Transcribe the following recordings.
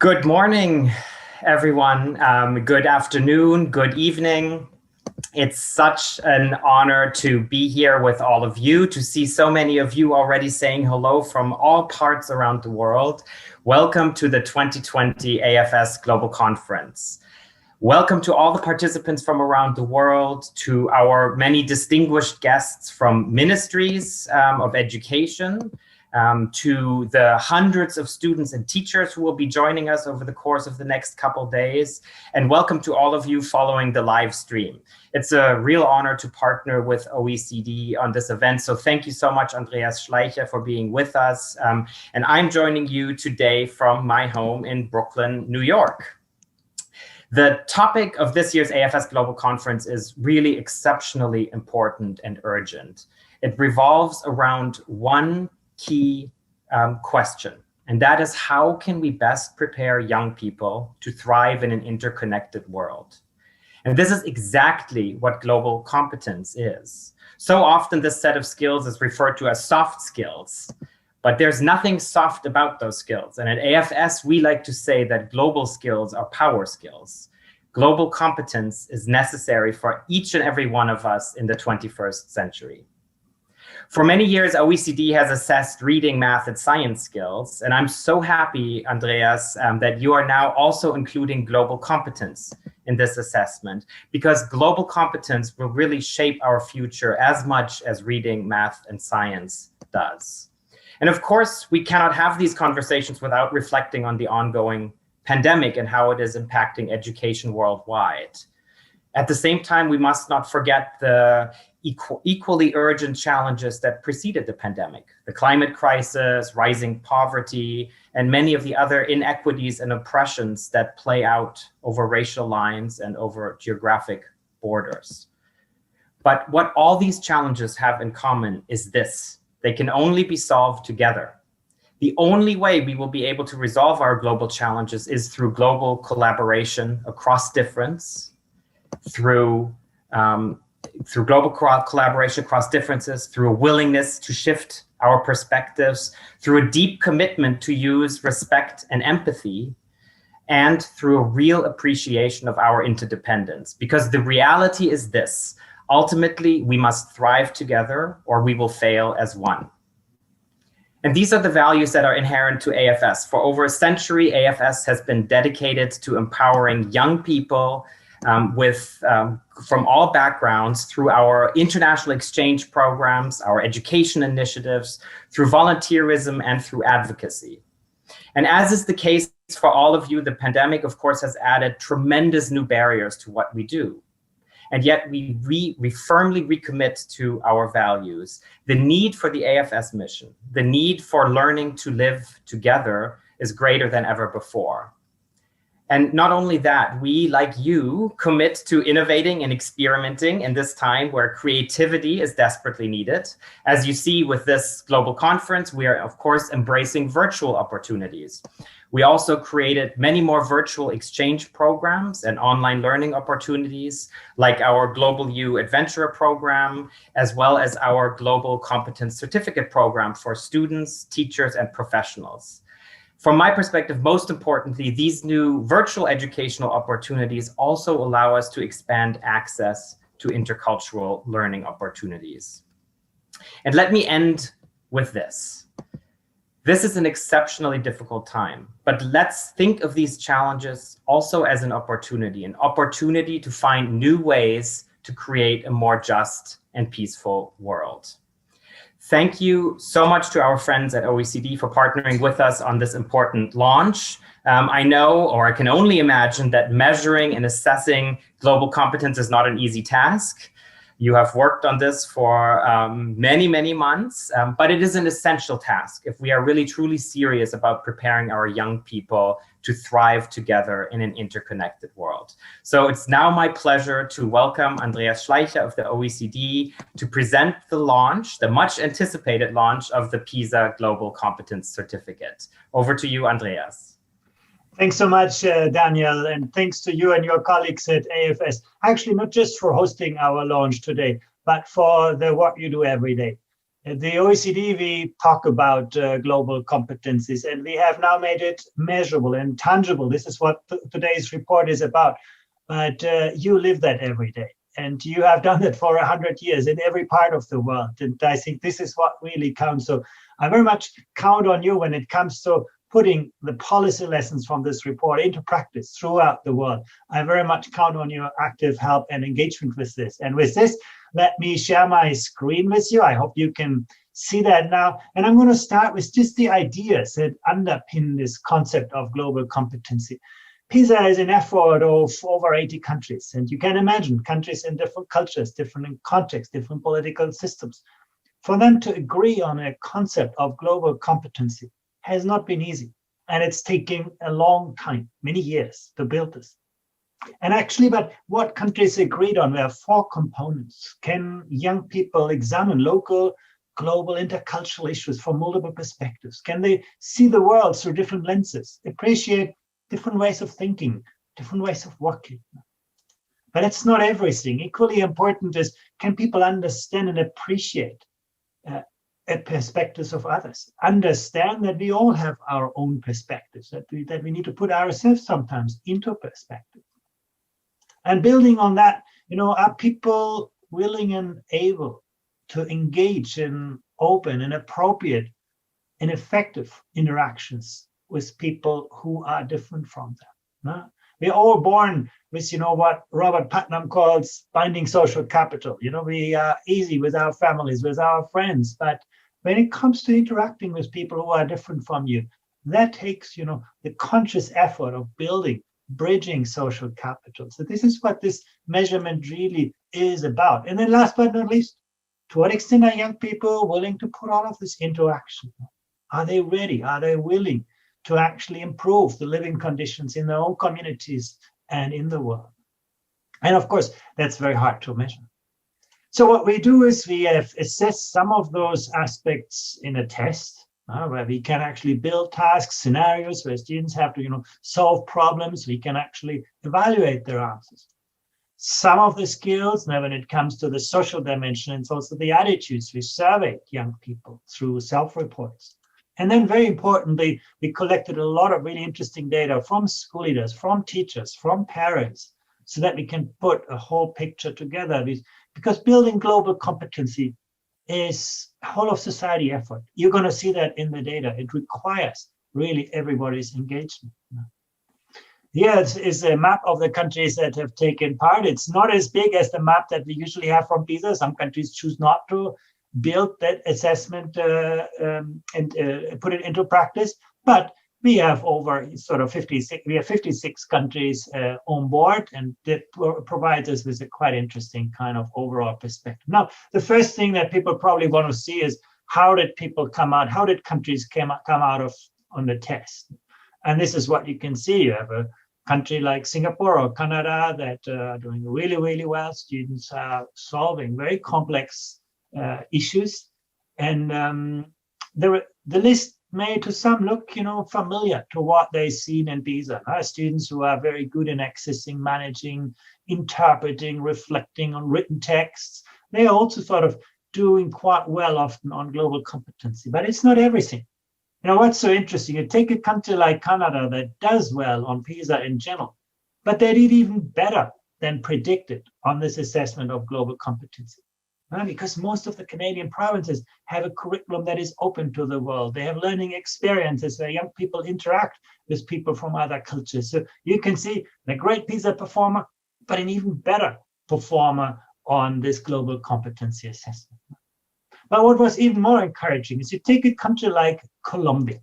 Good morning, everyone. Good afternoon, good evening. It's such an honor to be here with all of you, to see so many of you already saying hello from all parts around the world. Welcome to the 2020 AFS Global Conference. Welcome to all the participants from around the world, to our many distinguished guests from ministries of education, to the hundreds of students and teachers who will be joining us over the course of the next couple days, and welcome to all of you following the live stream. It's a real honor to partner with OECD on this event, so thank you so much, Andreas Schleicher, for being with us. And I'm joining you today from my home in Brooklyn, New York. The topic of this year's AFS Global Conference is really exceptionally important and urgent. It revolves around one key question, and that is, how can we best prepare young people to thrive in an interconnected world? And this is exactly what global competence is. So often this set of skills is referred to as soft skills, but there's nothing soft about those skills. And at AFS, we like to say that global skills are power skills. Global competence is necessary for each and every one of us in the 21st century. For many years, OECD has assessed reading, math, and science skills. And I'm so happy, Andreas, that you are now also including global competence in this assessment, because global competence will really shape our future as much as reading, math, and science does. And of course, we cannot have these conversations without reflecting on the ongoing pandemic and how it is impacting education worldwide. At the same time, we must not forget the equally urgent challenges that preceded the pandemic: the climate crisis, rising poverty, and many of the other inequities and oppressions that play out over racial lines and over geographic borders. But what all these challenges have in common is this: they can only be solved together. The only way we will be able to resolve our global challenges is through global collaboration across difference, through global collaboration across differences, through a willingness to shift our perspectives, through a deep commitment to use respect and empathy, and through a real appreciation of our interdependence. Because the reality is this: ultimately, we must thrive together or we will fail as one. And these are the values that are inherent to AFS. For over a century, AFS has been dedicated to empowering young people from all backgrounds through our international exchange programs, our education initiatives, through volunteerism, and through advocacy. And as is the case for all of you, the pandemic, of course, has added tremendous new barriers to what we do. And yet we firmly recommit to our values. The need for the AFS mission, the need for learning to live together, is greater than ever before. And not only that, we, like you, commit to innovating and experimenting in this time where creativity is desperately needed. As you see with this global conference, we are, of course, embracing virtual opportunities. We also created many more virtual exchange programs and online learning opportunities, like our Global U Adventurer program, as well as our Global Competence Certificate program for students, teachers, and professionals. From my perspective, most importantly, these new virtual educational opportunities also allow us to expand access to intercultural learning opportunities. And let me end with this. This is an exceptionally difficult time, but let's think of these challenges also as an opportunity to find new ways to create a more just and peaceful world. Thank you so much to our friends at OECD for partnering with us on this important launch. I know, or I can only imagine, that measuring and assessing global competence is not an easy task. You have worked on this for many, many months, but it is an essential task if we are really truly serious about preparing our young people to thrive together in an interconnected world. So it's now my pleasure to welcome Andreas Schleicher of the OECD to present the launch, the much anticipated launch of the PISA Global Competence Certificate. Over to you, Andreas. Thanks so much, Daniel, and thanks to you and your colleagues at AFS. Actually, not just for hosting our launch today, but for the work you do every day. At the OECD, we talk about global competencies, and we have now made it measurable and tangible. This is what today's report is about. But you live that every day, and you have done it for 100 years in every part of the world. And I think this is what really counts. So I very much count on you when it comes to putting the policy lessons from this report into practice throughout the world. I very much count on your active help and engagement with this. And with this, let me share my screen with you. I hope you can see that now. And I'm going to start with just the ideas that underpin this concept of global competency. PISA is an effort of over 80 countries. And you can imagine countries in different cultures, different contexts, different political systems. For them to agree on a concept of global competency has not been easy. And it's taking a long time, many years, to build this. And actually, but what countries agreed on were 4 components. Can young people examine local, global, intercultural issues from multiple perspectives? Can they see the world through different lenses, appreciate different ways of thinking, different ways of working? But it's not everything. Equally important is, can people understand and appreciate perspectives of others? Understand that we all have our own perspectives, that we need to put ourselves sometimes into perspective. And building on that, are people willing and able to engage in open and appropriate and effective interactions with people who are different from them? We're all born with, what Robert Putnam calls binding social capital. We are easy with our families, with our friends. But when it comes to interacting with people who are different from you, that takes, the conscious effort of bridging social capital. So this is what this measurement really is about. And then last but not least, to what extent are young people willing to put all of this into action? Are they ready? Are they willing to actually improve the living conditions in their own communities and in the world? And of course, that's very hard to measure. So what we do is we have assessed some of those aspects in a test, where we can actually build tasks, scenarios where students have to, solve problems. We can actually evaluate their answers. Some of the skills, now when it comes to the social dimension, it's also the attitudes. We surveyed young people through self-reports. And then very importantly, we collected a lot of really interesting data from school leaders, from teachers, from parents, so that we can put a whole picture together. Because building global competency is a whole of society effort. You're going to see that in the data. It requires really everybody's engagement. Here is a map of the countries that have taken part. It's not as big as the map that we usually have from PISA. Some countries choose not to build that assessment and put it into practice. But we have over sort of 56 countries on board, and that provides us with a quite interesting kind of overall perspective. Now, the first thing that people probably want to see is, how did people come out? How did countries come out on the test? And this is what you can see. You have a country like Singapore or Canada that are doing really, really well. Students are solving very complex issues. And the list may to some look, familiar to what they've seen in PISA. Students who are very good in accessing, managing, interpreting, reflecting on written texts. They are also sort of doing quite well often on global competency, but it's not everything. What's so interesting, you take a country like Canada that does well on PISA in general, but they did even better than predicted on this assessment of global competency. Because most of the Canadian provinces have a curriculum that is open to the world. They have learning experiences where young people interact with people from other cultures. So you can see a great PISA performer, but an even better performer on this global competency assessment. But what was even more encouraging is you take a country like Colombia,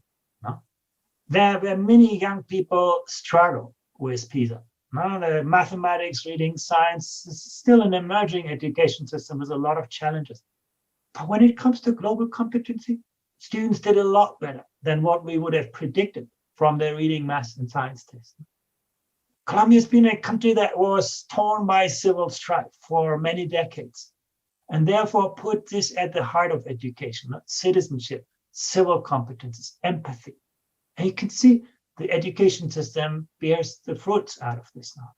where many young people struggle with PISA. The mathematics, reading, science is still an emerging education system with a lot of challenges. But when it comes to global competency, students did a lot better than what we would have predicted from their reading, math, and science tests. Colombia has been a country that was torn by civil strife for many decades, and therefore put this at the heart of education, citizenship, civil competences, empathy. And you can see the education system bears the fruits out of this now.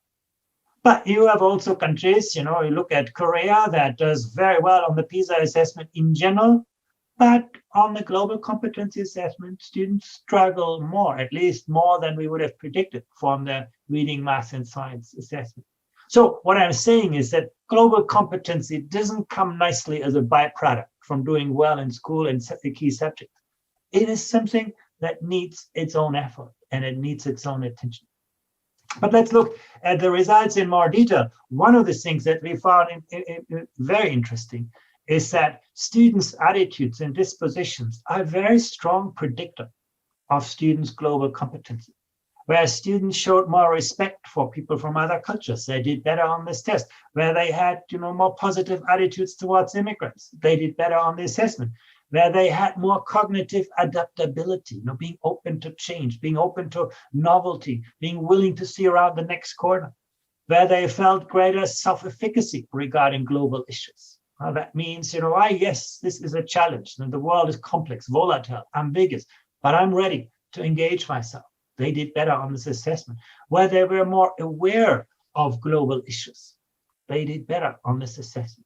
But you have also countries, you look at Korea that does very well on the PISA assessment in general, But on the global competency assessment, students struggle more, at least more than we would have predicted from the reading, math, and science assessment. So what I'm saying is that global competency doesn't come nicely as a byproduct from doing well in school and the key subjects. It is something that needs its own effort and it needs its own attention. But let's look at the results in more detail. One of the things that we found very interesting is that students' attitudes and dispositions are a very strong predictor of students' global competency. Where students showed more respect for people from other cultures, they did better on this test. Where they had, more positive attitudes towards immigrants, they did better on the assessment. Where they had more cognitive adaptability, being open to change, being open to novelty, being willing to see around the next corner. Where they felt greater self-efficacy regarding global issues. That means, yes, this is a challenge, and the world is complex, volatile, ambiguous, but I'm ready to engage myself. They did better on this assessment. Where they were more aware of global issues, they did better on this assessment.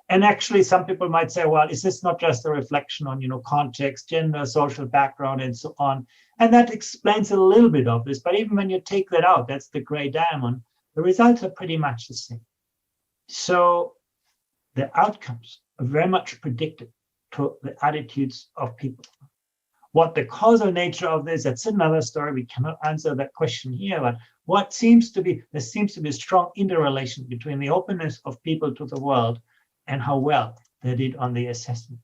And actually, some people might say, well, is this not just a reflection on, context, gender, social background, and so on? And that explains a little bit of this. But even when you take that out, that's the gray diamond, the results are pretty much the same. So the outcomes are very much predicted to the attitudes of people. What the causal nature of this, that's another story. We cannot answer that question here, but there seems to be a strong interrelation between the openness of people to the world and how well they did on the assessment.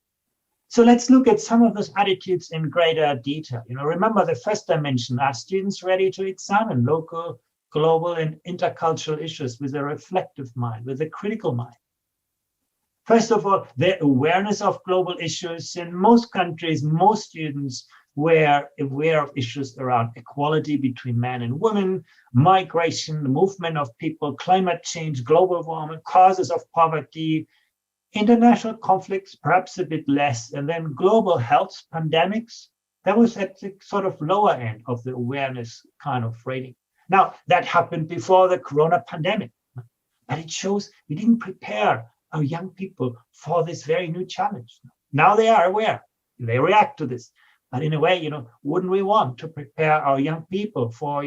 So let's look at some of those attitudes in greater detail. Remember the first dimension, are students ready to examine local, global, and intercultural issues with a reflective mind, with a critical mind? First of all, their awareness of global issues. In most countries, most students were aware of issues around equality between men and women, migration, the movement of people, climate change, global warming, causes of poverty, international conflicts, perhaps a bit less, and then global health, pandemics. That was at the sort of lower end of the awareness kind of rating. Now, that happened before the corona pandemic, but it shows we didn't prepare our young people for this very new challenge. Now they are aware, they react to this. But in a way, wouldn't we want to prepare our young people for,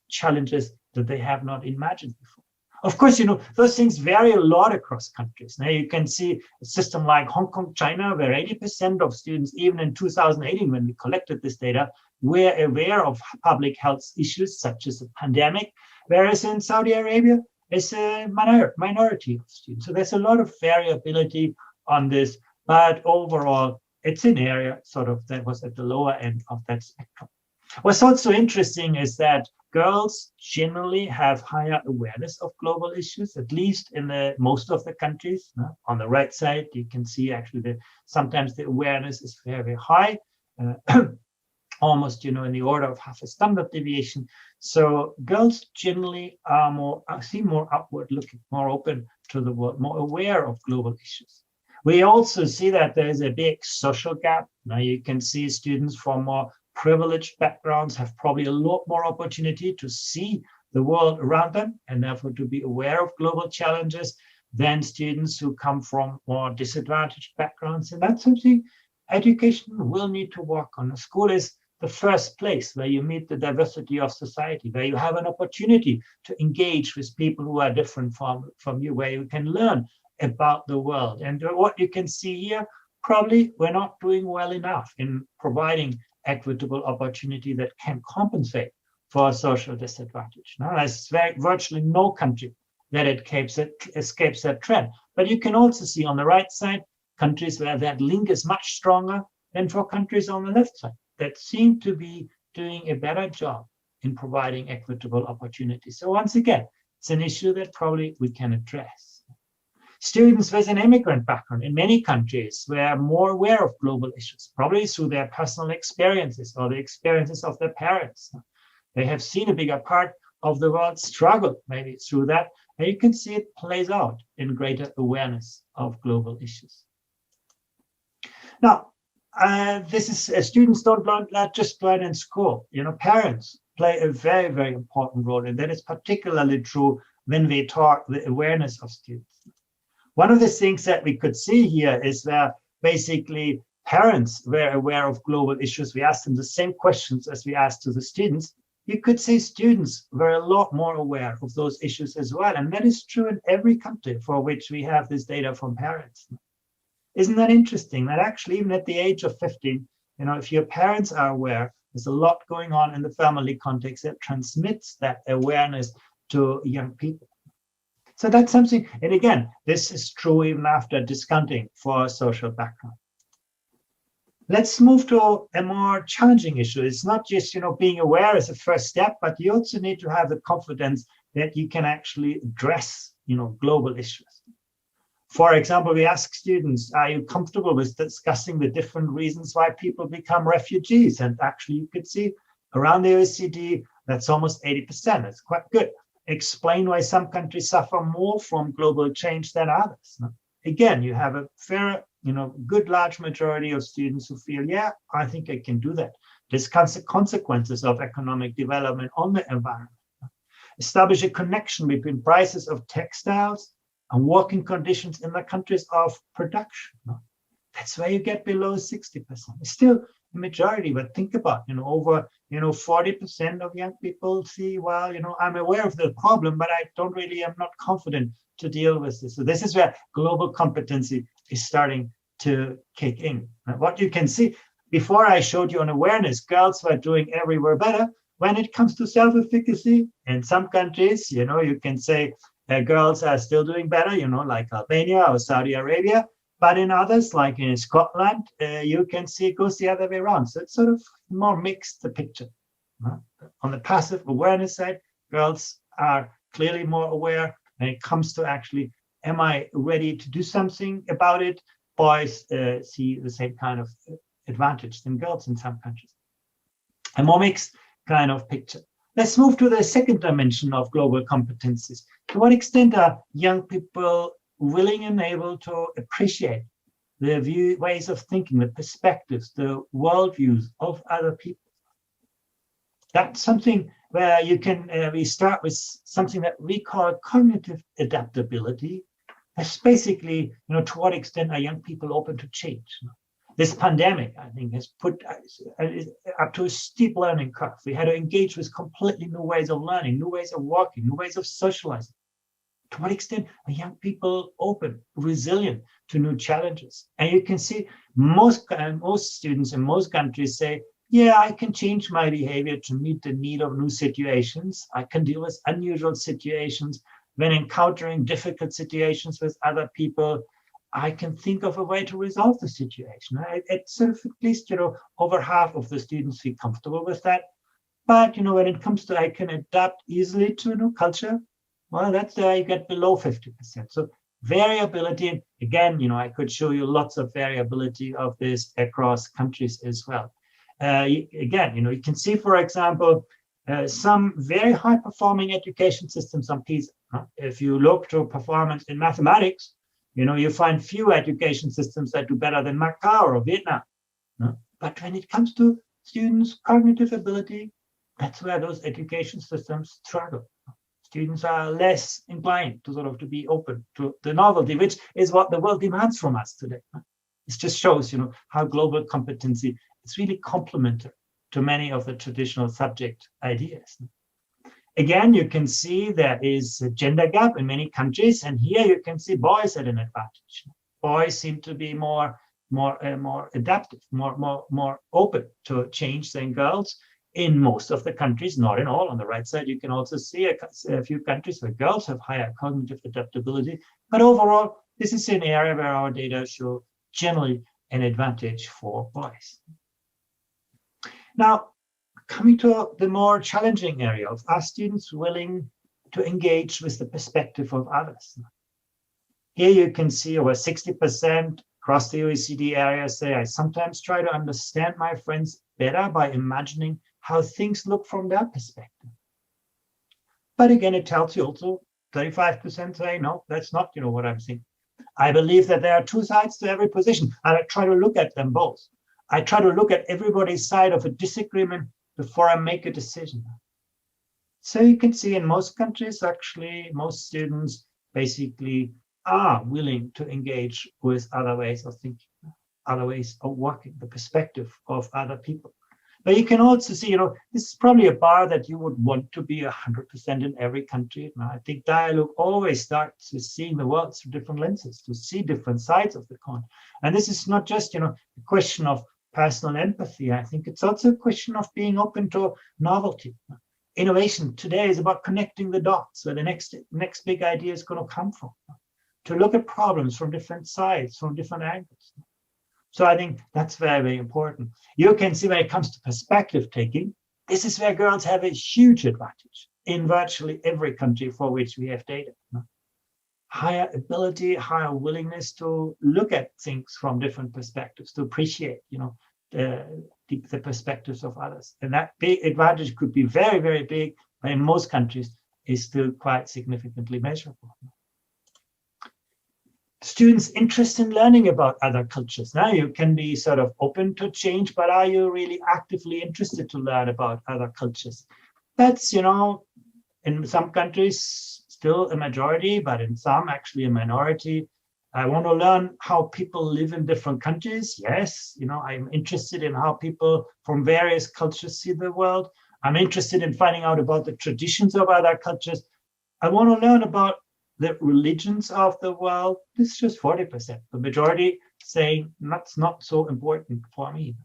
challenges that they have not imagined before? Of course, those things vary a lot across countries. Now you can see a system like Hong Kong, China, where 80% of students, even in 2018, when we collected this data, were aware of public health issues such as the pandemic, whereas in Saudi Arabia, it's a minority of students. So there's a lot of variability on this, but overall, it's an area sort of that was at the lower end of that spectrum. What's also interesting is that girls generally have higher awareness of global issues, at least in most of the countries. On the right side, you can see actually sometimes the awareness is very high. Almost, in the order of half a standard deviation. So girls generally seem more outward looking, more open to the world, more aware of global issues. We also see that there is a big social gap. Now you can see students from more privileged backgrounds have probably a lot more opportunity to see the world around them and therefore to be aware of global challenges than students who come from more disadvantaged backgrounds. And that's something education will need to work on. The school is the first place where you meet the diversity of society, where you have an opportunity to engage with people who are different from you, where you can learn about the world. And what you can see here, probably we're not doing well enough in providing equitable opportunity that can compensate for social disadvantage. Now, there's virtually no country that escapes that trend. But you can also see on the right side, countries where that link is much stronger than for countries on the left side that seem to be doing a better job in providing equitable opportunities. So once again, it's an issue that probably we can address. Students with an immigrant background in many countries were more aware of global issues, probably through their personal experiences or the experiences of their parents. They have seen a bigger part of the world struggle maybe through that, and you can see it plays out in greater awareness of global issues. Now, this is students don't just learn in school. Parents play a very, very important role, and that is particularly true when we talk the awareness of students. One of the things that we could see here is that basically parents were aware of global issues, we asked them the same questions as we asked to the students, you could say students were a lot more aware of those issues as well. And that is true in every country for which we have this data from parents. Isn't that interesting? That actually, even at the age of 15, if your parents are aware, there's a lot going on in the family context that transmits that awareness to young people. So that's something, and again, this is true even after discounting for social background. Let's move to a more challenging issue. It's not just, being aware as a first step, but you also need to have the confidence that you can actually address, global issues. For example, we ask students, are you comfortable with discussing the different reasons why people become refugees? And actually, you could see around the OECD, that's almost 80%. That's quite good. Explain why some countries suffer more from global change than others. Again, you have a fair, good large majority of students who feel, yeah, I think I can do that. Discuss the consequences of economic development on the environment. Establish a connection between prices of textiles and working conditions in the countries of production. That's where you get below 60%. It's still a majority, but think about, over, 40% of young people see, well, I'm aware of the problem, but I'm not confident to deal with this. So this is where global competency is starting to kick in. Now, what you can see, before I showed you on awareness, girls were doing everywhere better. When it comes to self-efficacy, in some countries, you can say girls are still doing better, like Albania or Saudi Arabia. But in others, like in Scotland, you can see it goes the other way around. So it's sort of more mixed, the picture. On the passive awareness side, girls are clearly more aware when it comes to actually, am I ready to do something about it? Boys see the same kind of advantage than girls in some countries. A more mixed kind of picture. Let's move to the second dimension of global competencies. To what extent are young people willing and able to appreciate the ways of thinking, the perspectives, the worldviews of other people? That's something where we start with something that we call cognitive adaptability. That's basically, to what extent are young people open to change? This pandemic, I think, has put up to a steep learning curve. We had to engage with completely new ways of learning, new ways of working, new ways of socializing. To what extent are young people open, resilient to new challenges? And you can see most students in most countries say, yeah, I can change my behavior to meet the need of new situations. I can deal with unusual situations. When encountering difficult situations with other people, I can think of a way to resolve the situation. It's sort of at least, over half of the students feel comfortable with that. But, when it comes to I can adapt easily to a new culture, well, that's you get below 50%. So variability, again, I could show you lots of variability of this across countries as well. Again, you can see, for example, some very high performing education systems on PISA. If you look to performance in mathematics, you find few education systems that do better than Macau or Vietnam. But when it comes to students' cognitive ability, that's where those education systems struggle. Students are less inclined to be open to the novelty, which is what the world demands from us today. It just shows, how global competency is really complementary to many of the traditional subject ideas. Again, you can see there is a gender gap in many countries, and here you can see boys at an advantage. Boys seem to be more adaptive, more open to change than girls in most of the countries, not in all. On the right side, you can also see a few countries where girls have higher cognitive adaptability. But overall, this is an area where our data show generally an advantage for boys. Now, coming to the more challenging area of are students willing to engage with the perspective of others? Here you can see over 60% across the OECD area say, I sometimes try to understand my friends better by imagining how things look from their perspective. But again, it tells you also 35% say, no, that's not what I'm thinking. I believe that there are two sides to every position, and I try to look at them both. I try to look at everybody's side of a disagreement before I make a decision. So you can see in most countries, actually, most students basically are willing to engage with other ways of thinking. other ways of working, the perspective of other people. But you can also see, this is probably a bar that you would want to be 100% in every country. And I think dialogue always starts with seeing the world through different lenses, to see different sides of the coin. And this is not just, a question of personal empathy. I think it's also a question of being open to novelty. Innovation today is about connecting the dots where the next big idea is going to come from, to look at problems from different sides, from different angles. So I think that's very, very important. You can see when it comes to perspective taking, this is where girls have a huge advantage in virtually every country for which we have data. Higher ability, higher willingness to look at things from different perspectives, to appreciate, the perspectives of others. And that big advantage could be very, very big, but in most countries is still quite significantly measurable. Students' interest in learning about other cultures. Now you can be sort of open to change, but are you really actively interested to learn about other cultures? That's, in some countries still a majority, but in some actually a minority. I want to learn how people live in different countries. Yes, I'm interested in how people from various cultures see the world. I'm interested in finding out about the traditions of other cultures. I want to learn about the religions of the world. This is just 40%. The majority saying that's not so important for me.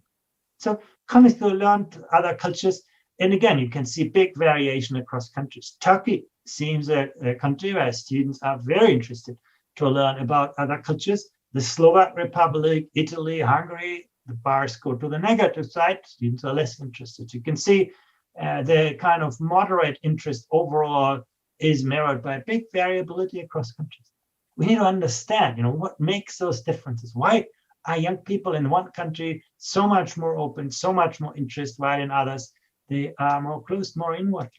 So coming to learn other cultures, and again, you can see big variation across countries. Turkey seems a country where students are very interested to learn about other cultures. The Slovak Republic, Italy, Hungary, the bars go to the negative side. Students are less interested. You can see the kind of moderate interest overall is mirrored by big variability across countries. We need to understand, what makes those differences. Why are young people in one country so much more open, so much more interest, while in others they are more closed, more inward?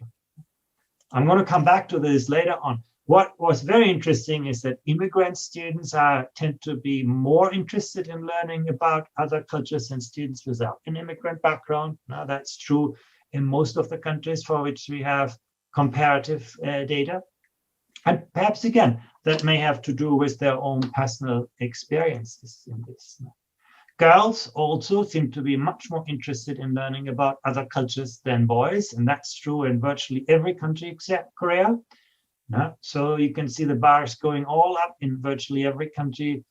I'm going to come back to this later on. What was very interesting is that immigrant students tend to be more interested in learning about other cultures than students without an immigrant background. Now that's true in most of the countries for which we have comparative data. And perhaps, again, that may have to do with their own personal experiences in this. Girls also seem to be much more interested in learning about other cultures than boys, and that's true in virtually every country except Korea. So you can see the bars going all up in virtually every country.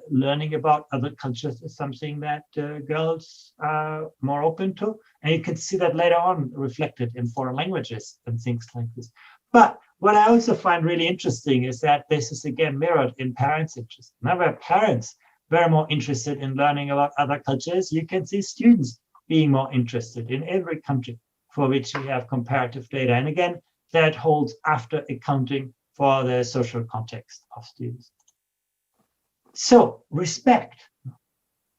Learning about other cultures is something that girls are more open to. And you can see that later on reflected in foreign languages and things like this. But what I also find really interesting is that this is again mirrored in parents' interest. Now, where parents very more interested in learning about other cultures, you can see students being more interested in every country for which we have comparative data. And again, that holds after accounting for the social context of students. So respect,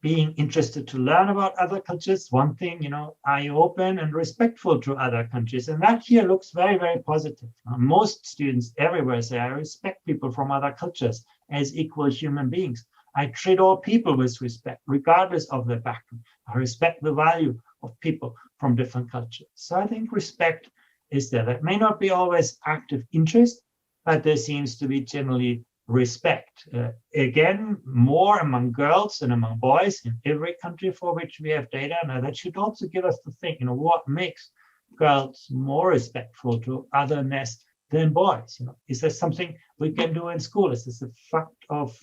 being interested to learn about other cultures, one thing, are you open and respectful to other countries? And that here looks very, very positive. Most students everywhere say, I respect people from other cultures as equal human beings. I treat all people with respect, regardless of their background. I respect the value of people from different cultures. So I think respect is there. That may not be always active interest, but there seems to be generally respect. Again, more among girls than among boys in every country for which we have data. Now that should also give us to think, what makes girls more respectful to otherness than boys? Is there something we can do in school? Is this a fact of,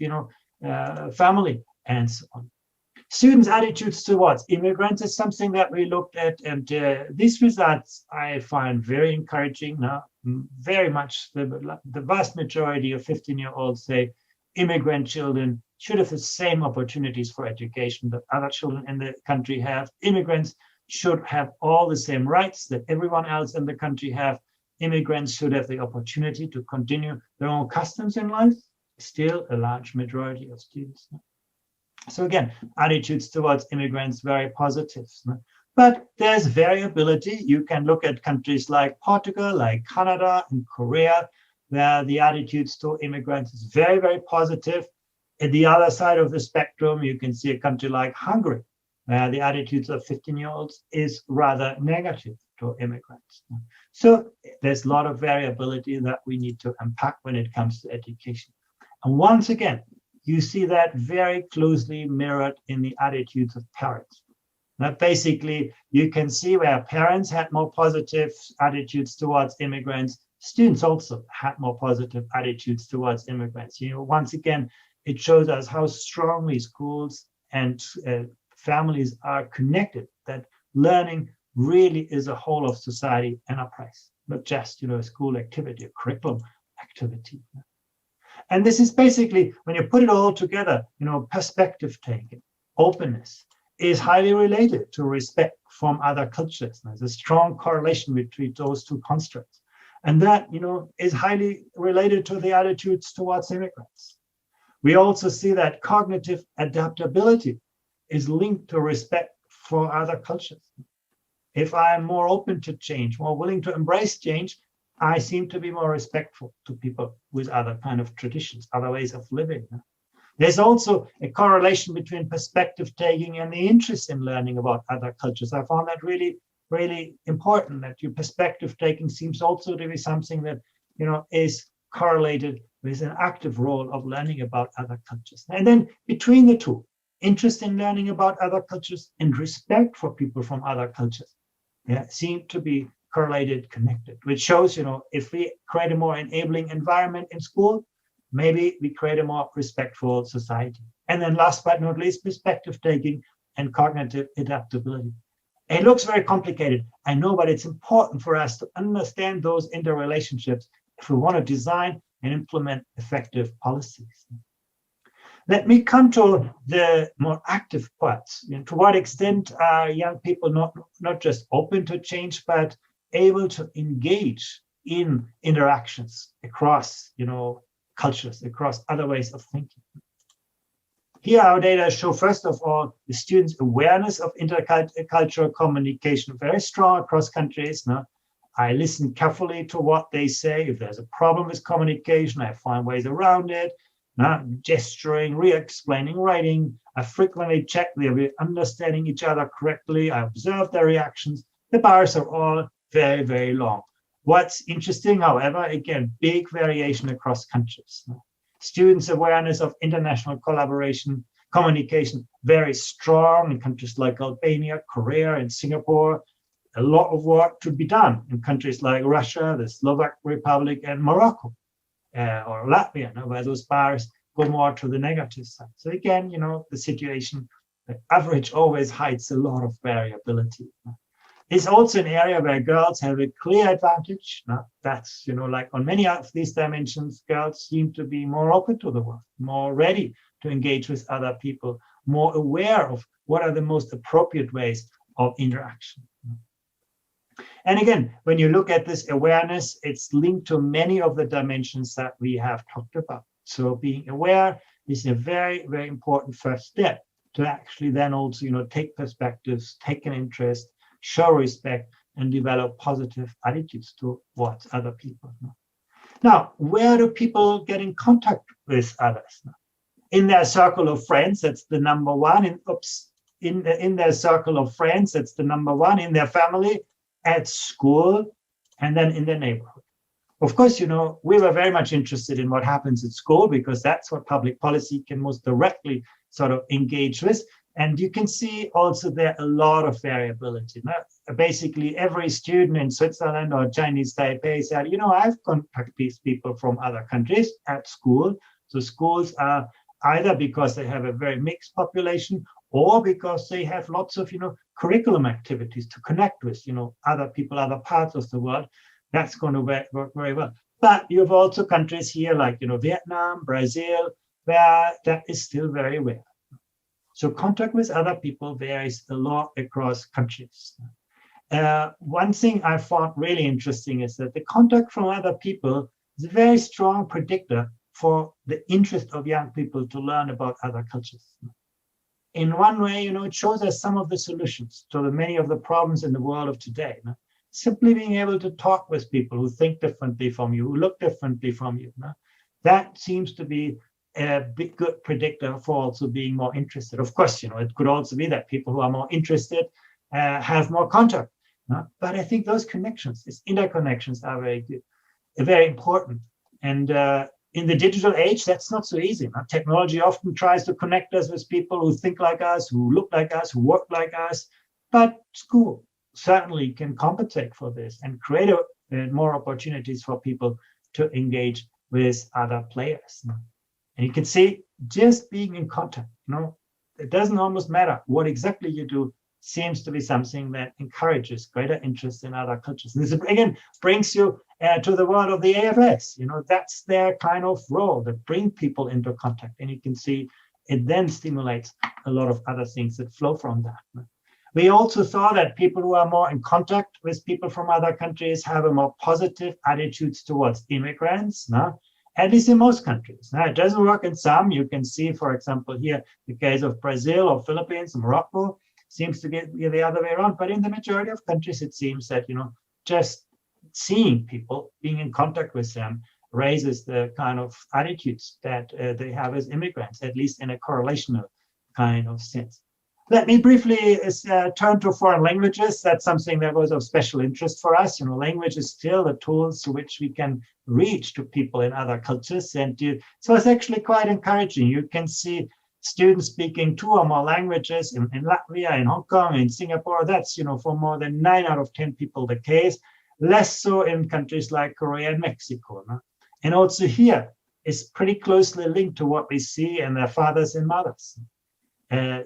family and so on? Students' attitudes towards immigrants is something that we looked at, and these results I find very encouraging. Very much the vast majority of 15-year-olds say immigrant children should have the same opportunities for education that other children in the country have. Immigrants should have all the same rights that everyone else in the country have. Immigrants should have the opportunity to continue their own customs in life. Still a large majority of students. So again, attitudes towards immigrants, very positive. But there's variability. You can look at countries like Portugal, like Canada and Korea, where the attitudes to immigrants is very, very positive. At the other side of the spectrum, you can see a country like Hungary, where the attitudes of 15-year-olds is rather negative to immigrants. So there's a lot of variability that we need to unpack when it comes to education. And once again, you see that very closely mirrored in the attitudes of parents. Now, basically, you can see where parents had more positive attitudes towards immigrants, students also had more positive attitudes towards immigrants. Once again, it shows us how strongly schools and families are connected, that learning really is a whole of society enterprise, not just, a school activity, a curriculum activity. And this is basically, when you put it all together, perspective taking, openness is highly related to respect from other cultures. There's a strong correlation between those two constructs. And that, is highly related to the attitudes towards immigrants. We also see that cognitive adaptability is linked to respect for other cultures. If I'm more open to change, more willing to embrace change, I seem to be more respectful to people with other kind of traditions, other ways of living. There's also a correlation between perspective taking and the interest in learning about other cultures. I found that really, really important, that your perspective taking seems also to be something that, is correlated with an active role of learning about other cultures. And then between the two, interest in learning about other cultures and respect for people from other cultures, seem to be correlated, connected, which shows, if we create a more enabling environment in school, maybe we create a more respectful society. And then last but not least, perspective taking and cognitive adaptability. It looks very complicated, I know, but it's important for us to understand those interrelationships if we want to design and implement effective policies. Let me come to the more active parts. To what extent are young people not just open to change, but able to engage in interactions across, cultures, across other ways of thinking? Here, our data show, first of all, the students' awareness of intercultural communication, very strong across countries. I listen carefully to what they say. If there's a problem with communication, I find ways around it. Gesturing, re-explaining, writing. I frequently check they're understanding each other correctly. I observe their reactions. The bars are all very, very long. What's interesting, however, again, big variation across countries. Students' awareness of international collaboration, communication, very strong in countries like Albania, Korea, and Singapore. A lot of work to be done in countries like Russia, the Slovak Republic, and Morocco, or Latvia, where those bars go more to the negative side. So again, the situation, the average always hides a lot of variability. It's also an area where girls have a clear advantage. That's, like on many of these dimensions, girls seem to be more open to the world, more ready to engage with other people, more aware of what are the most appropriate ways of interaction. And again, when you look at this awareness, it's linked to many of the dimensions that we have talked about. So being aware is a very, very important first step to actually then also, take perspectives, take an interest, show respect, and develop positive attitudes towards other people. Now, where do people get in contact with others? In their circle of friends, that's the number one. In their circle of friends, that's the number one. In their family, at school, and then in their neighborhood. Of course, we were very much interested in what happens at school, because that's what public policy can most directly sort of engage with. And you can see also there a lot of variability. Basically, every student in Switzerland or Chinese Taipei said, I've contacted these people from other countries at school. So schools are either because they have a very mixed population, or because they have lots of, curriculum activities to connect with, other people, other parts of the world. That's going to work very well. But you have also countries here like, Vietnam, Brazil, where that is still very rare. So contact with other people varies a lot across countries. One thing I found really interesting is that the contact from other people is a very strong predictor for the interest of young people to learn about other cultures. In one way, it shows us some of the solutions to many of the problems in the world of today. Simply being able to talk with people who think differently from you, who look differently from you. That seems to be a big, good predictor for also being more interested. Of course, it could also be that people who are more interested have more contact. But I think those connections, these interconnections, are very good, very important. And in the digital age, that's not so easy. Technology often tries to connect us with people who think like us, who look like us, who work like us. But school certainly can compensate for this and create more opportunities for people to engage with other players. And you can see just being in contact, it doesn't almost matter what exactly you do, seems to be something that encourages greater interest in other cultures. And this again brings you to the world of the AFS. That's their kind of role, that bring people into contact. And you can see it then stimulates a lot of other things that flow from that. We also saw that people who are more in contact with people from other countries have a more positive attitudes towards immigrants, at least in most countries. Now, it doesn't work in some. You can see, for example, here, the case of Brazil or Philippines, Morocco, seems to get the other way around. But in the majority of countries, it seems that, just seeing people, being in contact with them, raises the kind of attitudes that they have as immigrants, at least in a correlational kind of sense. Let me briefly turn to foreign languages. That's something that was of special interest for us. Language is still the tools to which we can reach to people in other cultures. And so it's actually quite encouraging. You can see students speaking 2 or more languages in Latvia, in Hong Kong, in Singapore. That's, for more than 9 out of 10 people the case. Less so in countries like Korea and Mexico. And also here is pretty closely linked to what we see in their fathers and mothers.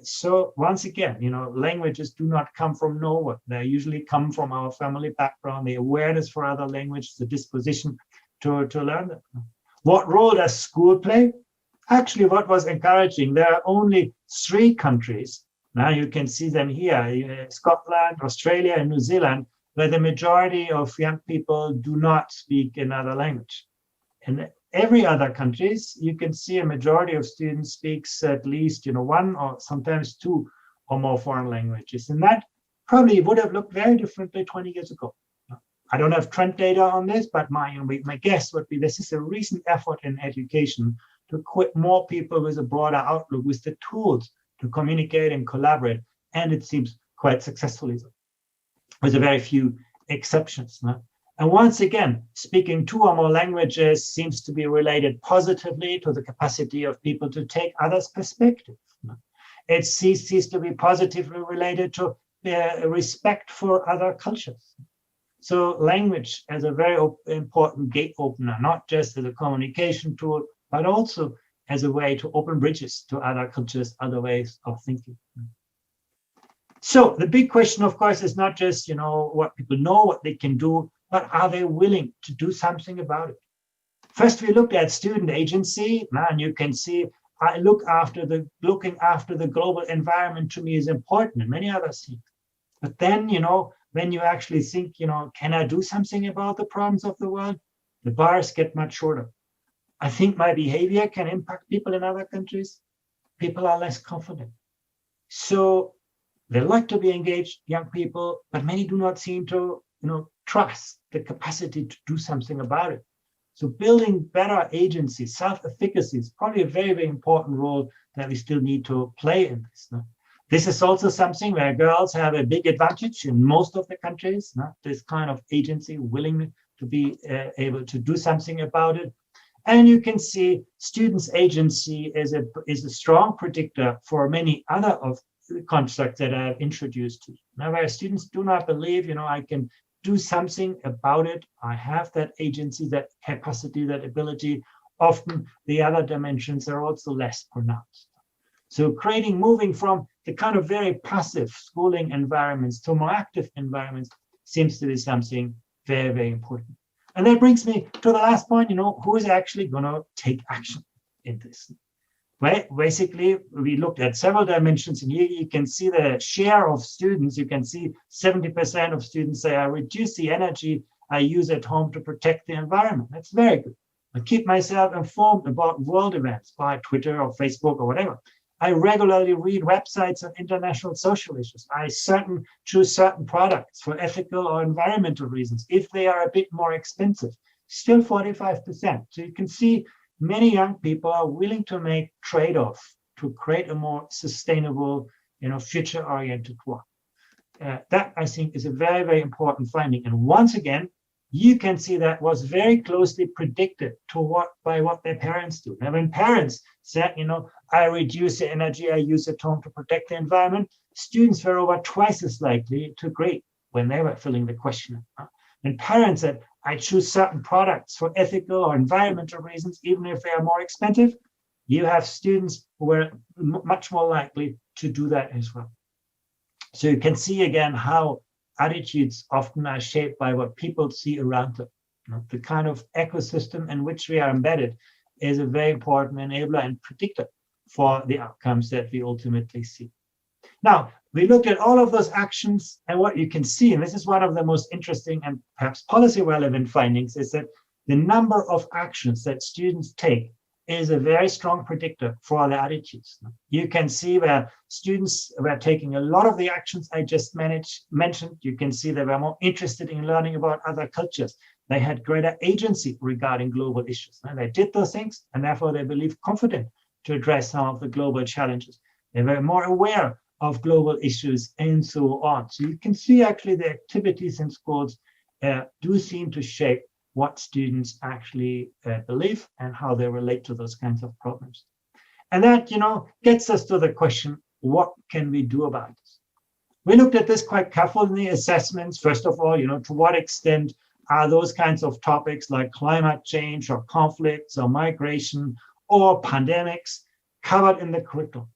So once again, languages do not come from nowhere. They usually come from our family background, the awareness for other languages, the disposition to learn them. What role does school play? Actually, what was encouraging, there are only 3 countries, now you can see them here, Scotland, Australia, and New Zealand, where the majority of young people do not speak another language. And every other countries, you can see a majority of students speaks at least 1 or sometimes 2 or more foreign languages. And that probably would have looked very differently 20 years ago. I don't have trend data on this, but my guess would be this is a recent effort in education to equip more people with a broader outlook, with the tools to communicate and collaborate. And it seems quite successfully, with a very few exceptions. And once again, speaking 2 or more languages seems to be related positively to the capacity of people to take others' perspective. It seems to be positively related to respect for other cultures. So language as a very important gate opener, not just as a communication tool, but also as a way to open bridges to other cultures, other ways of thinking. So the big question, of course, is not just, what people know, what they can do, but are they willing to do something about it? First, we looked at student agency, and you can see looking after the global environment to me is important, and many other things. But then, when you actually think, can I do something about the problems of the world? The bars get much shorter. I think my behavior can impact people in other countries. People are less confident. So they like to be engaged, young people, but many do not seem to, trust the capacity to do something about it. So building better agency, self-efficacy is probably a very, very important role that we still need to play in this. This is also something where girls have a big advantage in most of the countries, this kind of agency, willing to be able to do something about it. And you can see students' agency is a strong predictor for many other of the constructs that I have introduced to you. Now, where students do not believe, I can do something about it, I have that agency, that capacity, that ability, often the other dimensions are also less pronounced. So moving from the kind of very passive schooling environments to more active environments seems to be something very, very important. And that brings me to the last point, who is actually going to take action in this? Well, basically, we looked at several dimensions, and here you can see the share of students. You can see 70% of students say, I reduce the energy I use at home to protect the environment. That's very good. I keep myself informed about world events by Twitter or Facebook or whatever. I regularly read websites on international social issues. I choose certain products for ethical or environmental reasons, if they are a bit more expensive, still 45%. So you can see many young people are willing to make trade-off to create a more sustainable, future-oriented one. That, I think, is a very, very important finding. And once again, you can see that was very closely predicted by what their parents do. Now, when parents said, I reduce the energy I use at home to protect the environment, students were over twice as likely to agree when they were filling the questionnaire. When parents said, I choose certain products for ethical or environmental reasons, even if they are more expensive, you have students who were much more likely to do that as well. So you can see again how attitudes often are shaped by what people see around them. The kind of ecosystem in which we are embedded is a very important enabler and predictor for the outcomes that we ultimately see. Now, we looked at all of those actions, and what you can see, and this is one of the most interesting and perhaps policy relevant findings, is that the number of actions that students take is a very strong predictor for their attitudes. You can see where students were taking a lot of the actions I just mentioned. You can see they were more interested in learning about other cultures. They had greater agency regarding global issues. And they did those things, and therefore they believed confident to address some of the global challenges. They were more aware of global issues and so on. So you can see actually the activities in schools do seem to shape what students actually believe and how they relate to those kinds of problems. And that, gets us to the question, what can we do about this? We looked at this quite carefully in the assessments. First of all, to what extent are those kinds of topics like climate change or conflicts or migration or pandemics covered in the curriculum?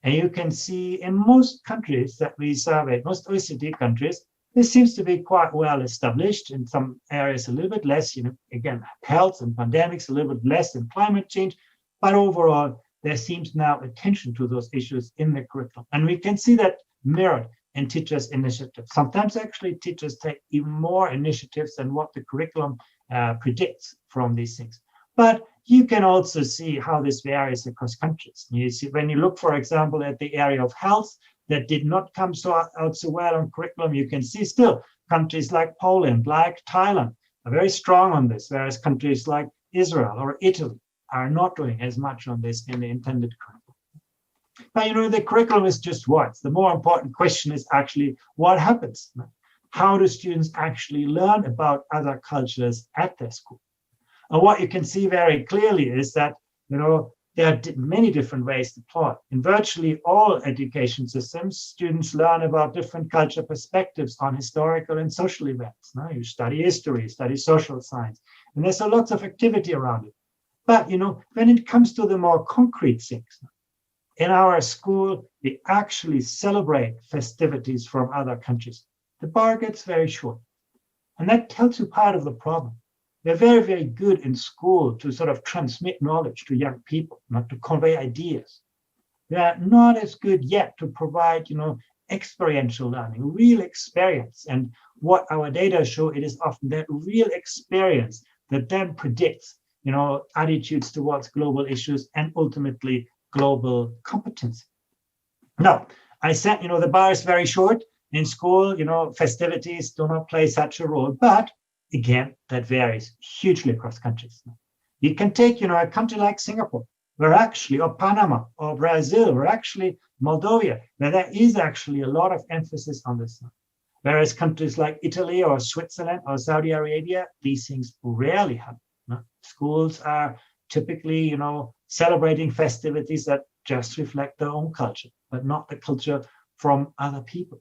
And you can see in most countries that we surveyed, most OECD countries, this seems to be quite well established. In some areas, a little bit less, again, health and pandemics, a little bit less than climate change. But overall, there seems now attention to those issues in the curriculum. And we can see that mirrored in teachers' initiatives. Sometimes actually teachers take even more initiatives than what the curriculum predicts from these things. But you can also see how this varies across countries. You see, when you look, for example, at the area of health, that did not come out so well on curriculum, you can see still countries like Poland, like Thailand, are very strong on this, whereas countries like Israel or Italy are not doing as much on this in the intended curriculum. But the curriculum is just words. The more important question is actually what happens. How do students actually learn about other cultures at their school? And what you can see very clearly is that, there are many different ways to plot. In virtually all education systems, students learn about different cultural perspectives on historical and social events. Now, you study history, you study social science, and there's lots of activity around it. But, when it comes to the more concrete things, in our school, we actually celebrate festivities from other countries. The bar gets very short. And that tells you part of the problem. They're very, very good in school to sort of transmit knowledge to young people, not to convey ideas. They're not as good yet to provide, experiential learning, real experience. And what our data show, it is often that real experience that then predicts, attitudes towards global issues and ultimately global competence. Now, I said, the bar is very short. In school, festivities do not play such a role, but again, that varies hugely across countries. You can take, a country like Singapore, or Panama, or Brazil, or actually Moldova, where there is actually a lot of emphasis on this. Whereas countries like Italy or Switzerland or Saudi Arabia, these things rarely happen. Schools are typically, celebrating festivities that just reflect their own culture, but not the culture from other people.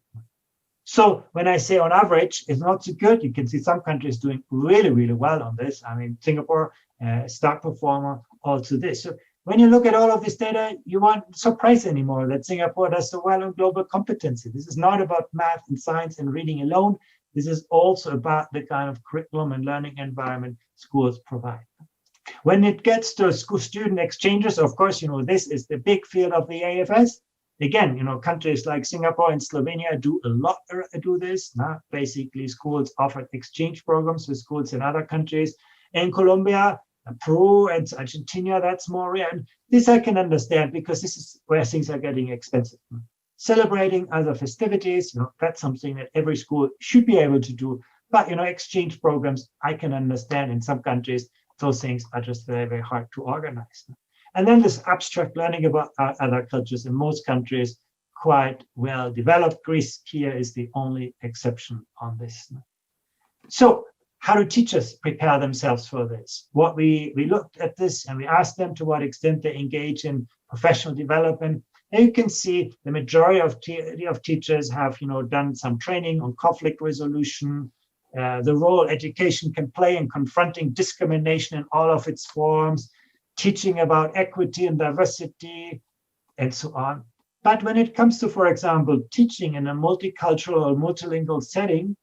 So when I say on average, it's not so good. You can see some countries doing really, really well on this. I mean, Singapore, star performer, also this. So when you look at all of this data, you won't surprise anymore that Singapore does so well on global competency. This is not about math and science and reading alone. This is also about the kind of curriculum and learning environment schools provide. When it gets to school student exchanges, of course, this is the big field of the AFS. Again, countries like Singapore and Slovenia do a lot do this. Basically, schools offer exchange programs with schools in other countries. In Colombia, Peru, and Argentina, that's more rare. And this I can understand because this is where things are getting expensive. Celebrating other festivities, that's something that every school should be able to do. But, exchange programs, I can understand in some countries, those things are just very, very hard to organize. And then this abstract learning about other cultures in most countries, quite well developed. Greece here is the only exception on this. So How do teachers prepare themselves for this? What we looked at this and we asked them to what extent they engage in professional development. And you can see the majority of teachers have, done some training on conflict resolution, the role education can play in confronting discrimination in all of its forms, teaching about equity and diversity, and so on. But when it comes to, for example, teaching in a multicultural or multilingual setting,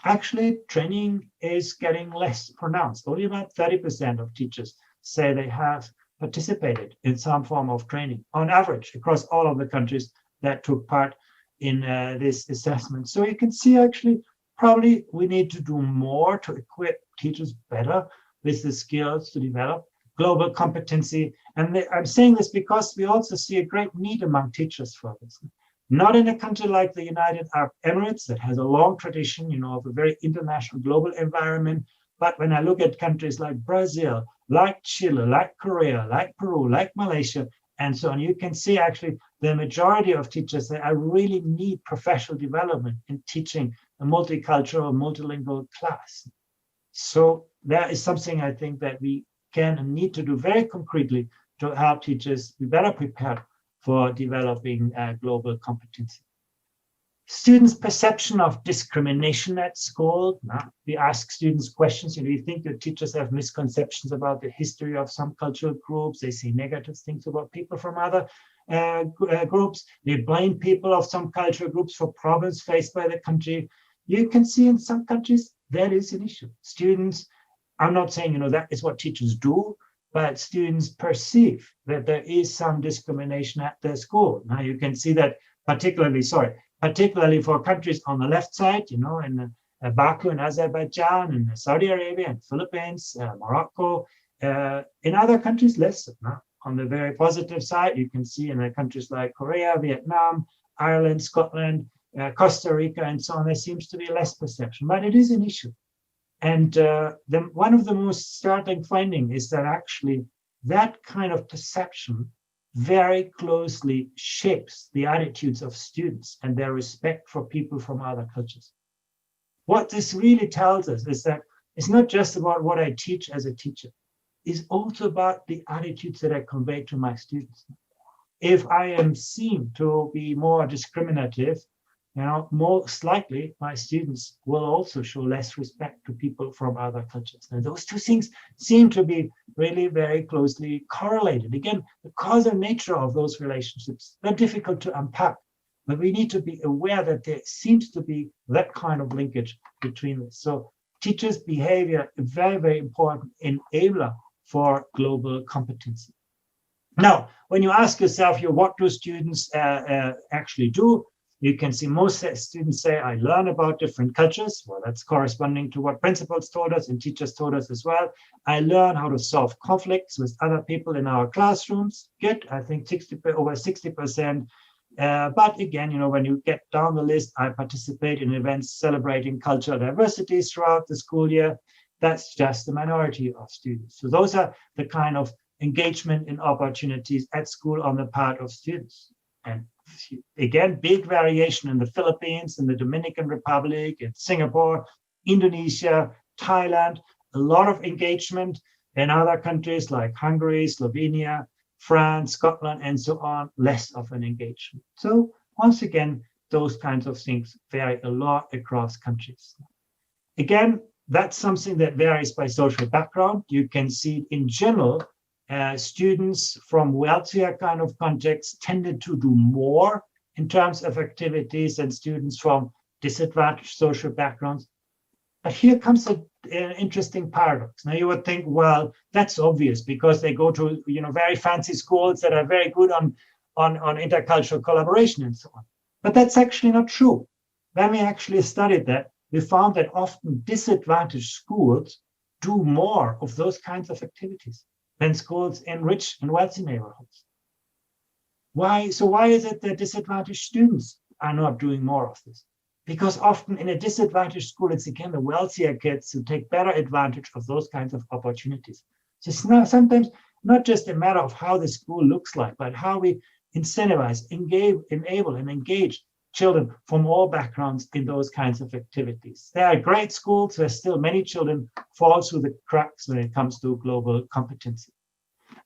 actually training is getting less pronounced. Only about 30% of teachers say they have participated in some form of training on average across all of the countries that took part in this assessment. So you can see actually probably we need to do more to equip teachers better with the skills to develop global competency. And I'm saying this because we also see a great need among teachers for this. Not in a country like the United Arab Emirates that has a long tradition, of a very international global environment. But when I look at countries like Brazil, like Chile, like Korea, like Peru, like Malaysia, and so on, you can see actually the majority of teachers say, I really need professional development in teaching a multicultural, multilingual class. So that is something I think that we can and need to do very concretely to help teachers be better prepared for developing global competency. Students' perception of discrimination at school. Now, we ask students questions. Do you think your teachers have misconceptions about the history of some cultural groups? They say negative things about people from other groups. They blame people of some cultural groups for problems faced by the country. You can see in some countries that is an issue. Students, I'm not saying that is what teachers do, but students perceive that there is some discrimination at their school. Now you can see that particularly for countries on the left side, in Baku in Azerbaijan, in Saudi Arabia, and Philippines, Morocco. In other countries, less. On the very positive side, you can see in countries like Korea, Vietnam, Ireland, Scotland, Costa Rica, and so on, there seems to be less perception, but it is an issue. And one of the most startling findings is that actually that kind of perception very closely shapes the attitudes of students and their respect for people from other cultures. What this really tells us is that it's not just about what I teach as a teacher, it's also about the attitudes that I convey to my students. If I am seen to be more discriminative, most likely my students will also show less respect to people from other cultures. Now, those two things seem to be really very closely correlated. Again, the causal nature of those relationships, they're difficult to unpack, but we need to be aware that there seems to be that kind of linkage between this. So teachers' behavior is very, very important enabler for global competency. Now, when you ask yourself, what do students actually do? You can see most students say, I learn about different cultures. Well, that's corresponding to what principals told us and teachers told us as well. I learn how to solve conflicts with other people in our classrooms. Good, I think over 60%. But again, when you get down the list, I participate in events celebrating cultural diversity throughout the school year. That's just the minority of students. So those are the kind of engagement in opportunities at school on the part of students. And again, big variation in the Philippines, in the Dominican Republic, in Singapore, Indonesia, Thailand, a lot of engagement. In other countries like Hungary, Slovenia, France, Scotland, and so on, less of an engagement. So once again, those kinds of things vary a lot across countries. Again, that's something that varies by social background. You can see in general, students from wealthier kind of contexts tended to do more in terms of activities than students from disadvantaged social backgrounds. But here comes an interesting paradox. Now you would think, well, that's obvious because they go to very fancy schools that are very good on intercultural collaboration and so on. But that's actually not true. When we actually studied that, we found that often disadvantaged schools do more of those kinds of activities than schools in rich and wealthy neighborhoods. Why? So why is it that disadvantaged students are not doing more of this? Because often in a disadvantaged school, it's again the wealthier kids who take better advantage of those kinds of opportunities. So it's sometimes not just a matter of how the school looks like, but how we incentivize, enable, and engage children from all backgrounds in those kinds of activities. There are great schools where still many children fall through the cracks when it comes to global competency.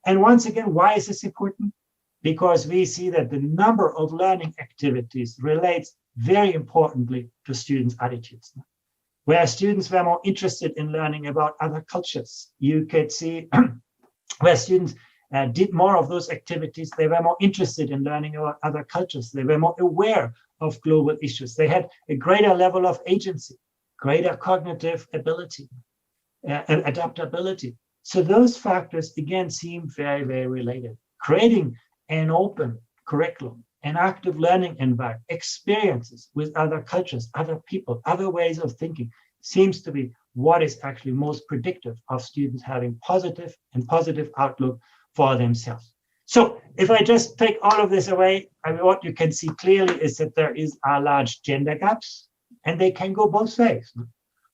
And once again, why is this important? Because we see that the number of learning activities relates very importantly to students' attitudes. Where students were more interested in learning about other cultures, you could see where students did more of those activities, they were more interested in learning about other cultures. They were more aware of global issues. They had a greater level of agency, greater cognitive ability, adaptability. So those factors, again, seem very, very related. Creating an open curriculum, an active learning environment, experiences with other cultures, other people, other ways of thinking, seems to be what is actually most predictive of students having positive outlook for themselves. So if I just take all of this away, what you can see clearly is that there are large gender gaps, and they can go both ways.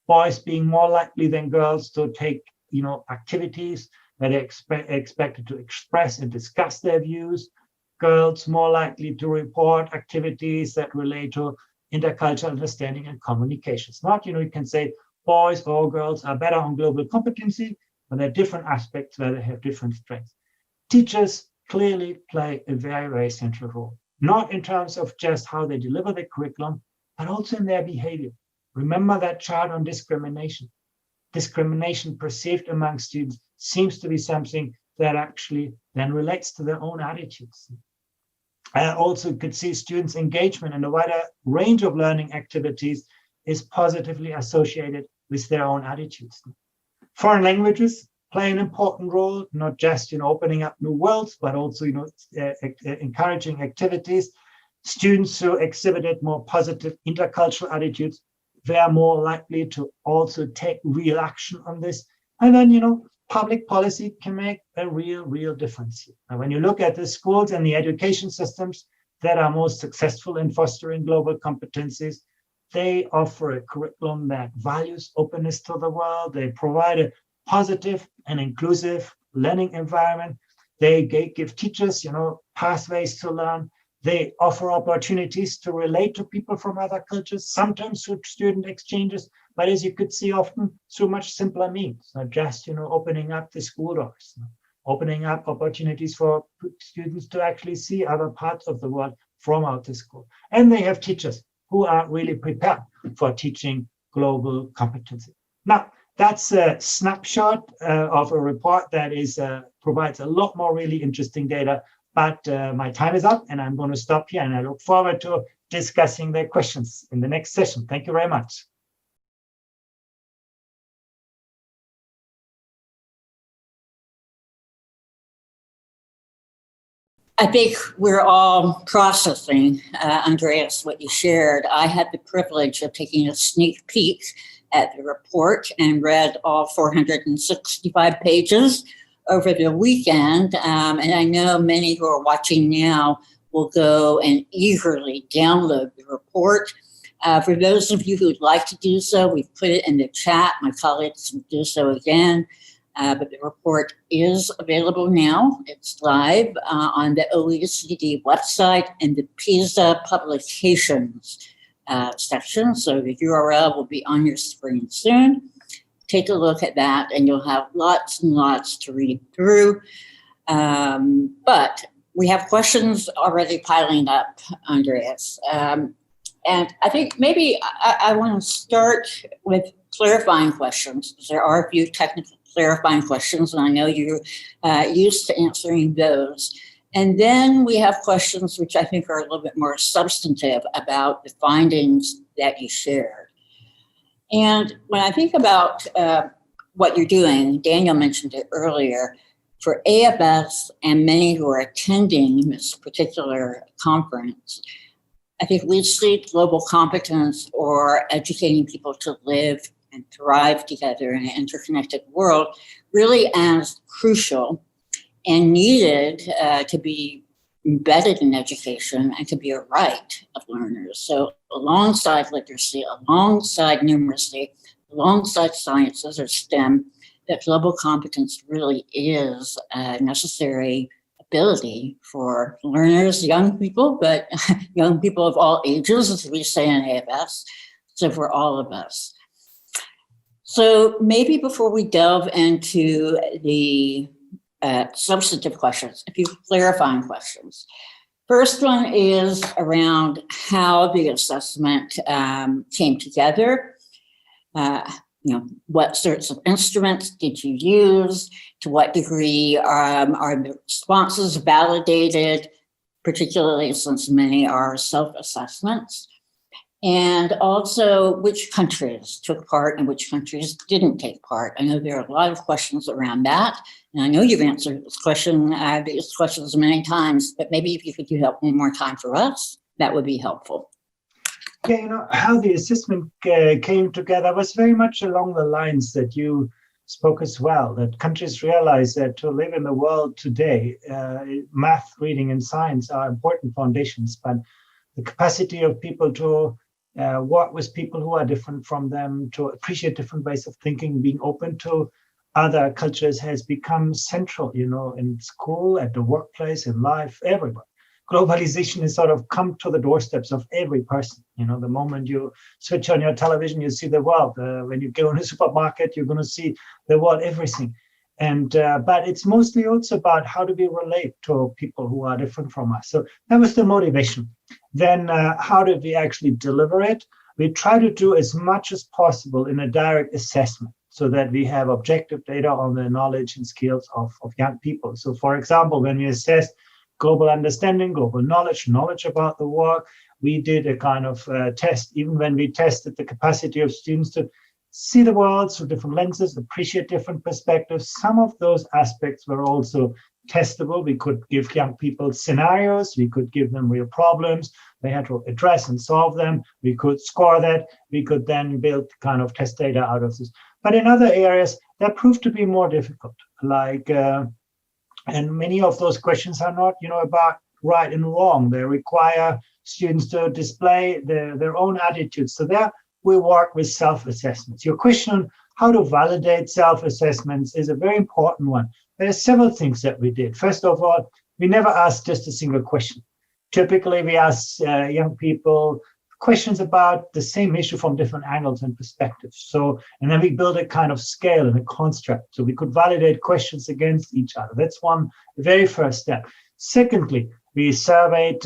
Boys being more likely than girls to take activities where they're expected to express and discuss their views. Girls more likely to report activities that relate to intercultural understanding and communications. You can say boys or girls are better on global competency, but there are different aspects where they have different strengths. Teachers clearly play a very, very central role, not in terms of just how they deliver the curriculum, but also in their behavior. Remember that chart on discrimination. Discrimination perceived among students seems to be something that actually then relates to their own attitudes. I also could see students' engagement in a wider range of learning activities is positively associated with their own attitudes. Foreign languages play an important role, not just opening up new worlds, but also encouraging activities. Students who exhibited more positive intercultural attitudes were more likely to also take real action on this. And then, public policy can make a real difference here. Now, when you look at the schools and the education systems that are most successful in fostering global competencies, they offer a curriculum that values openness to the world. They provide a positive and inclusive learning environment. They give teachers, pathways to learn. They offer opportunities to relate to people from other cultures, sometimes through student exchanges, but as you could see, often through much simpler means, not just, opening up the school doors, opening up opportunities for students to actually see other parts of the world from out the school. And they have teachers who are really prepared for teaching global competency. Now, that's a snapshot of a report that provides a lot more really interesting data. But my time is up, and I'm going to stop here, and I look forward to discussing the questions in the next session. Thank you very much. I think we're all processing, Andreas, what you shared. I had the privilege of taking a sneak peek at the report and read all 465 pages over the weekend. And I know many who are watching now will go and eagerly download the report. For those of you who'd like to do so, we've put it in the chat. My colleagues will do so again. But the report is available now. It's live on the OECD website in the PISA publications section. So the URL will be on your screen soon. Take a look at that and you'll have lots and lots to read through. But we have questions already piling up, Andreas. And I think maybe I want to start with clarifying questions. There are a few technical clarifying questions, and I know you're used to answering those. And then we have questions which I think are a little bit more substantive about the findings that you shared. And when I think about what you're doing, Daniel mentioned it earlier, for AFS and many who are attending this particular conference, I think we see global competence or educating people to live and thrive together in an interconnected world really as crucial and needed to be embedded in education and to be a right of learners. So alongside literacy, alongside numeracy, alongside sciences or STEM, that global competence really is a necessary ability for learners, young people, but young people of all ages, as we say in AFS, so for all of us. So maybe before we delve into the substantive questions, a few clarifying questions. First one is around how the assessment came together. What sorts of instruments did you use? To what degree are the responses validated, particularly since many are self-assessments? And also, which countries took part and which countries didn't take part? I know there are a lot of questions around that, and I know you've answered these questions many times, but maybe if you could do that one more time for us, that would be helpful. Yeah, how the assessment came together was very much along the lines that you spoke as well, that countries realize that to live in the world today, math, reading, and science are important foundations, but the capacity of people to work with people who are different from them, to appreciate different ways of thinking, being open to other cultures has become central, in school, at the workplace, in life, everywhere. Globalization has sort of come to the doorsteps of every person. The moment you switch on your television, you see the world. When you go in a supermarket, you're going to see the world, everything. And but it's mostly also about how do we relate to people who are different from us. So that was the motivation. Then how did we actually deliver it? We try to do as much as possible in a direct assessment so that we have objective data on the knowledge and skills of young people. So for example, when we assessed global understanding, global knowledge about the work, we did a kind of test, even when we tested the capacity of students to see the world through different lenses, appreciate different perspectives. Some of those aspects were also testable. We could give young people scenarios. We could give them real problems. They had to address and solve them. We could score that. We could then build kind of test data out of this. But in other areas, that proved to be more difficult. And many of those questions are not, about right and wrong. They require students to display their own attitudes. So there we work with self-assessments. Your question on how to validate self-assessments is a very important one. There are several things that we did. First of all, we never asked just a single question. Typically, we ask young people questions about the same issue from different angles and perspectives. And then we build a kind of scale and a construct so we could validate questions against each other. That's one very first step. Secondly, we surveyed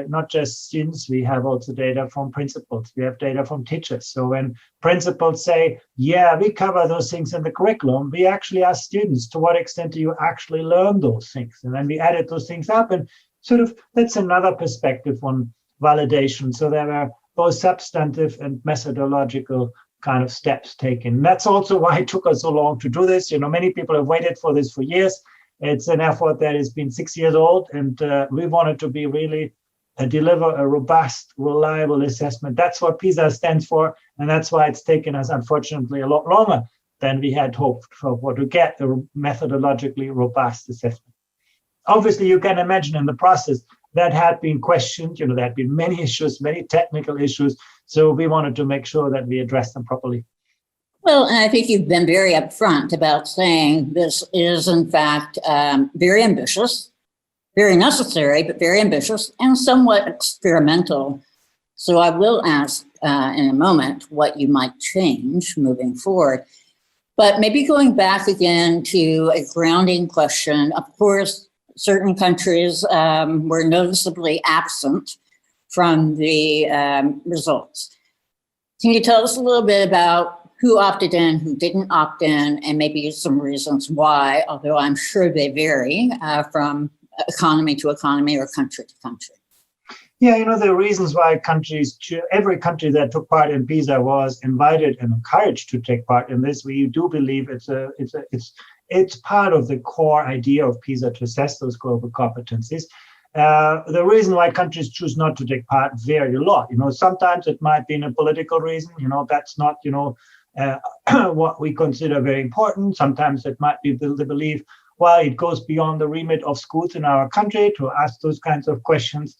not just students, we have also data from principals, we have data from teachers. So when principals say, yeah, we cover those things in the curriculum, we actually ask students, to what extent do you actually learn those things? And then we added those things up, and sort of that's another perspective on validation. So there were both substantive and methodological kind of steps taken. That's also why it took us so long to do this. Many people have waited for this for years. It's an effort that has been 6 years old, and we wanted to be really deliver a robust, reliable assessment. That's what PISA stands for, and that's why it's taken us, unfortunately, a lot longer than we had hoped for to get a methodologically robust assessment. Obviously, you can imagine in the process that had been questioned. There had been many issues, many technical issues. So we wanted to make sure that we address them properly. Well, and I think you've been very upfront about saying this is, in fact, very ambitious, very necessary, but very ambitious and somewhat experimental. So I will ask in a moment what you might change moving forward. But maybe going back again to a grounding question, of course, certain countries were noticeably absent from the results. Can you tell us a little bit about who opted in, who didn't opt in, and maybe some reasons why, although I'm sure they vary from economy to economy or country to country? Yeah, the reasons why every country that took part in PISA was invited and encouraged to take part in this. We do believe it's part of the core idea of PISA to assess those global competencies. The reason why countries choose not to take part vary a lot. Sometimes it might be a political reason. That's not, what we consider very important. Sometimes it might be the belief, well, it goes beyond the remit of schools in our country to ask those kinds of questions.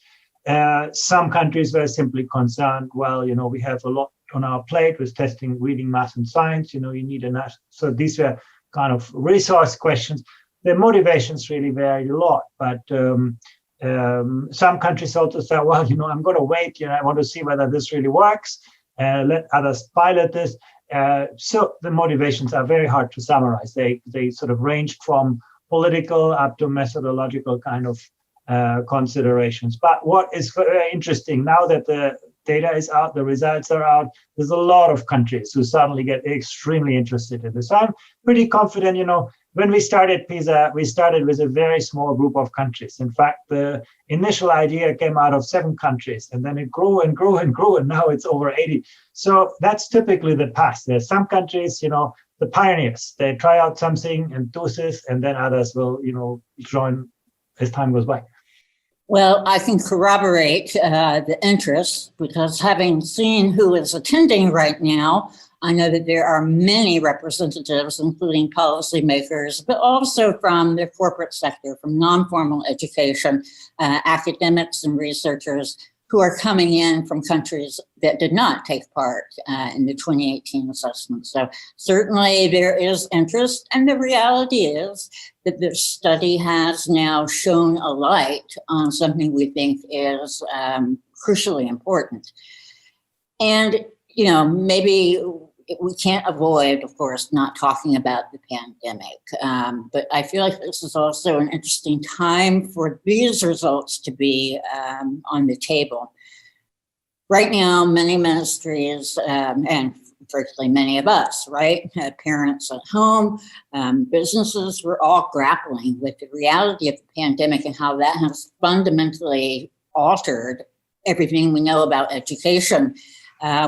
Some countries were simply concerned, well, we have a lot on our plate with testing, reading, math, and science. You need enough. So these were kind of resource questions. the motivations really vary a lot, but some countries also say, well, I'm going to wait, I want to see whether this really works, let others pilot this. So the motivations are very hard to summarize. They sort of range from political up to methodological kind of considerations. But what is very interesting, now that the data is out, the results are out, there's a lot of countries who suddenly get extremely interested in this. So I'm pretty confident, when we started PISA, we started with a very small group of countries. In fact, the initial idea came out of 7 countries, and then it grew and grew and grew, and now it's over 80. So that's typically the past. There's some countries, the pioneers, they try out something and do this, and then others will, join as time goes by. Well, I can corroborate the interest, because having seen who is attending right now, I know that there are many representatives, including policymakers, but also from the corporate sector, from non-formal education, academics and researchers who are coming in from countries that did not take part in the 2018 assessment. So certainly there is interest, and the reality is that this study has now shone a light on something we think is crucially important. And, maybe we can't avoid, of course, not talking about the pandemic, but I feel like this is also an interesting time for these results to be on the table. Right now, many ministries and virtually many of us, right, parents at home, businesses, we're all grappling with the reality of the pandemic and how that has fundamentally altered everything we know about education.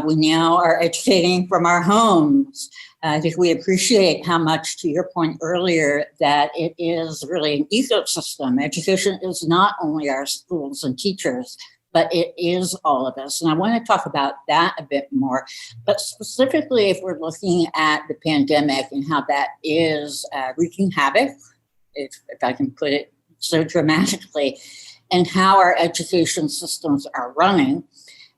We now are educating from our homes. I think we appreciate how much, to your point earlier, that it is really an ecosystem. Education is not only our schools and teachers, but it is all of us. And I want to talk about that a bit more. But specifically, if we're looking at the pandemic and how that is wreaking havoc, if I can put it so dramatically, and how our education systems are running.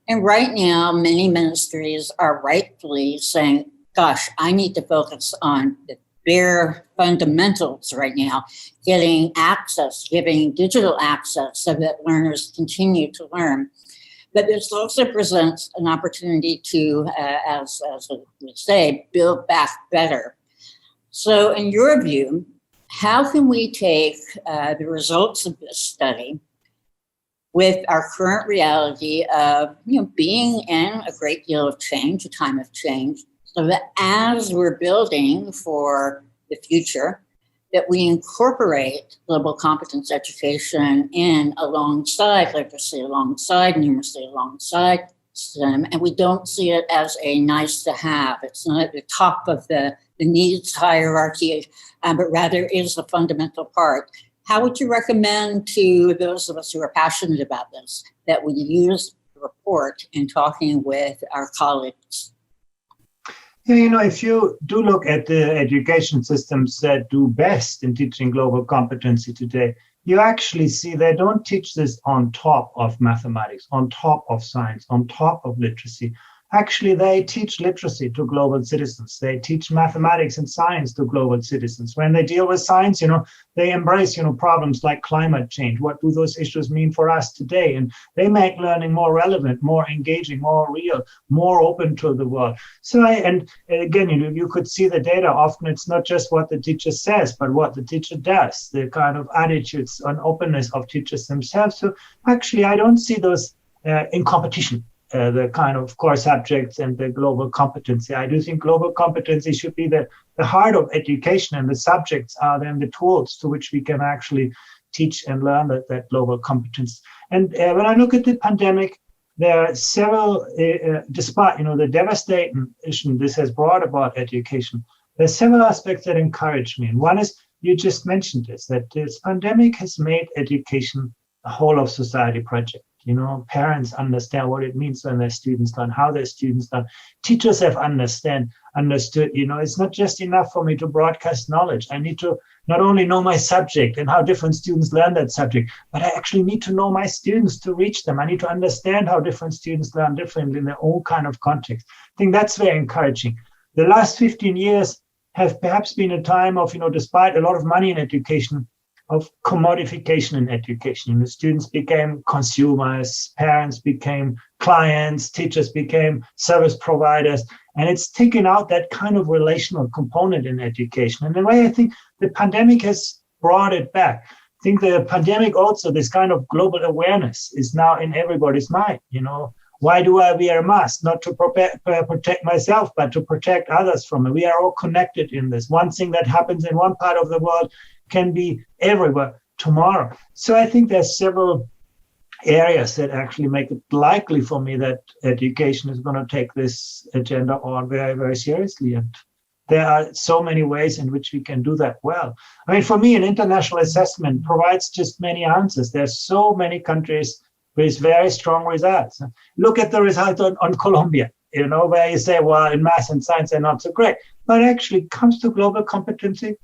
And right now, many ministries are rightfully saying, gosh, I need to focus on the bare fundamentals right now, getting access, giving digital access so that learners continue to learn. But this also presents an opportunity to, as we say, build back better. So in your view, how can we take the results of this study with our current reality of being in a great deal of change, a time of change, so that as we're building for the future, that we incorporate global competence education in alongside literacy, alongside numeracy, alongside STEM, and we don't see it as a nice to have. It's not at the top of the needs hierarchy, but rather is a fundamental part. How would you recommend to those of us who are passionate about this that we use the report in talking with our colleagues? Yeah, if you do look at the education systems that do best in teaching global competency today, you actually see they don't teach this on top of mathematics, on top of science, on top of literacy. Actually, they teach literacy to global citizens. They teach mathematics and science to global citizens. When they deal with science, they embrace, problems like climate change. What do those issues mean for us today? And they make learning more relevant, more engaging, more real, more open to the world. So, and again, you could see the data. Often it's not just what the teacher says, but what the teacher does, the kind of attitudes and openness of teachers themselves. So actually, I don't see those in competition. The kind of core subjects and the global competency. I do think global competency should be the heart of education, and the subjects are then the tools to which we can actually teach and learn that global competence. And when I look at the pandemic, there are several, despite the devastation this has brought about education, there are several aspects that encourage me. And one is, you just mentioned this, that this pandemic has made education a whole of society project. Parents understand what it means when their students learn, how their students learn. Teachers have understood, it's not just enough for me to broadcast knowledge. I need to not only know my subject and how different students learn that subject, but I actually need to know my students to reach them. I need to understand how different students learn differently in their own kind of context. I think that's very encouraging. The last 15 years have perhaps been a time of, despite a lot of money in education, of commodification in education. Students became consumers, parents became clients, teachers became service providers, and it's taken out that kind of relational component in education. And in a way, I think the pandemic has brought it back. I think the pandemic also, this kind of global awareness is now in everybody's mind. Why do I wear a mask? Not to protect myself, but to protect others from it. We are all connected in this. One thing that happens in one part of the world can be everywhere tomorrow. So I think there's several areas that actually make it likely for me that education is going to take this agenda on very, very seriously. And there are so many ways in which we can do that well. I mean, for me, an international assessment provides just many answers. There's so many countries with very strong results. Look at the result on Colombia, where you say, well, in math and science, they're not so great. But actually, it comes to global competency,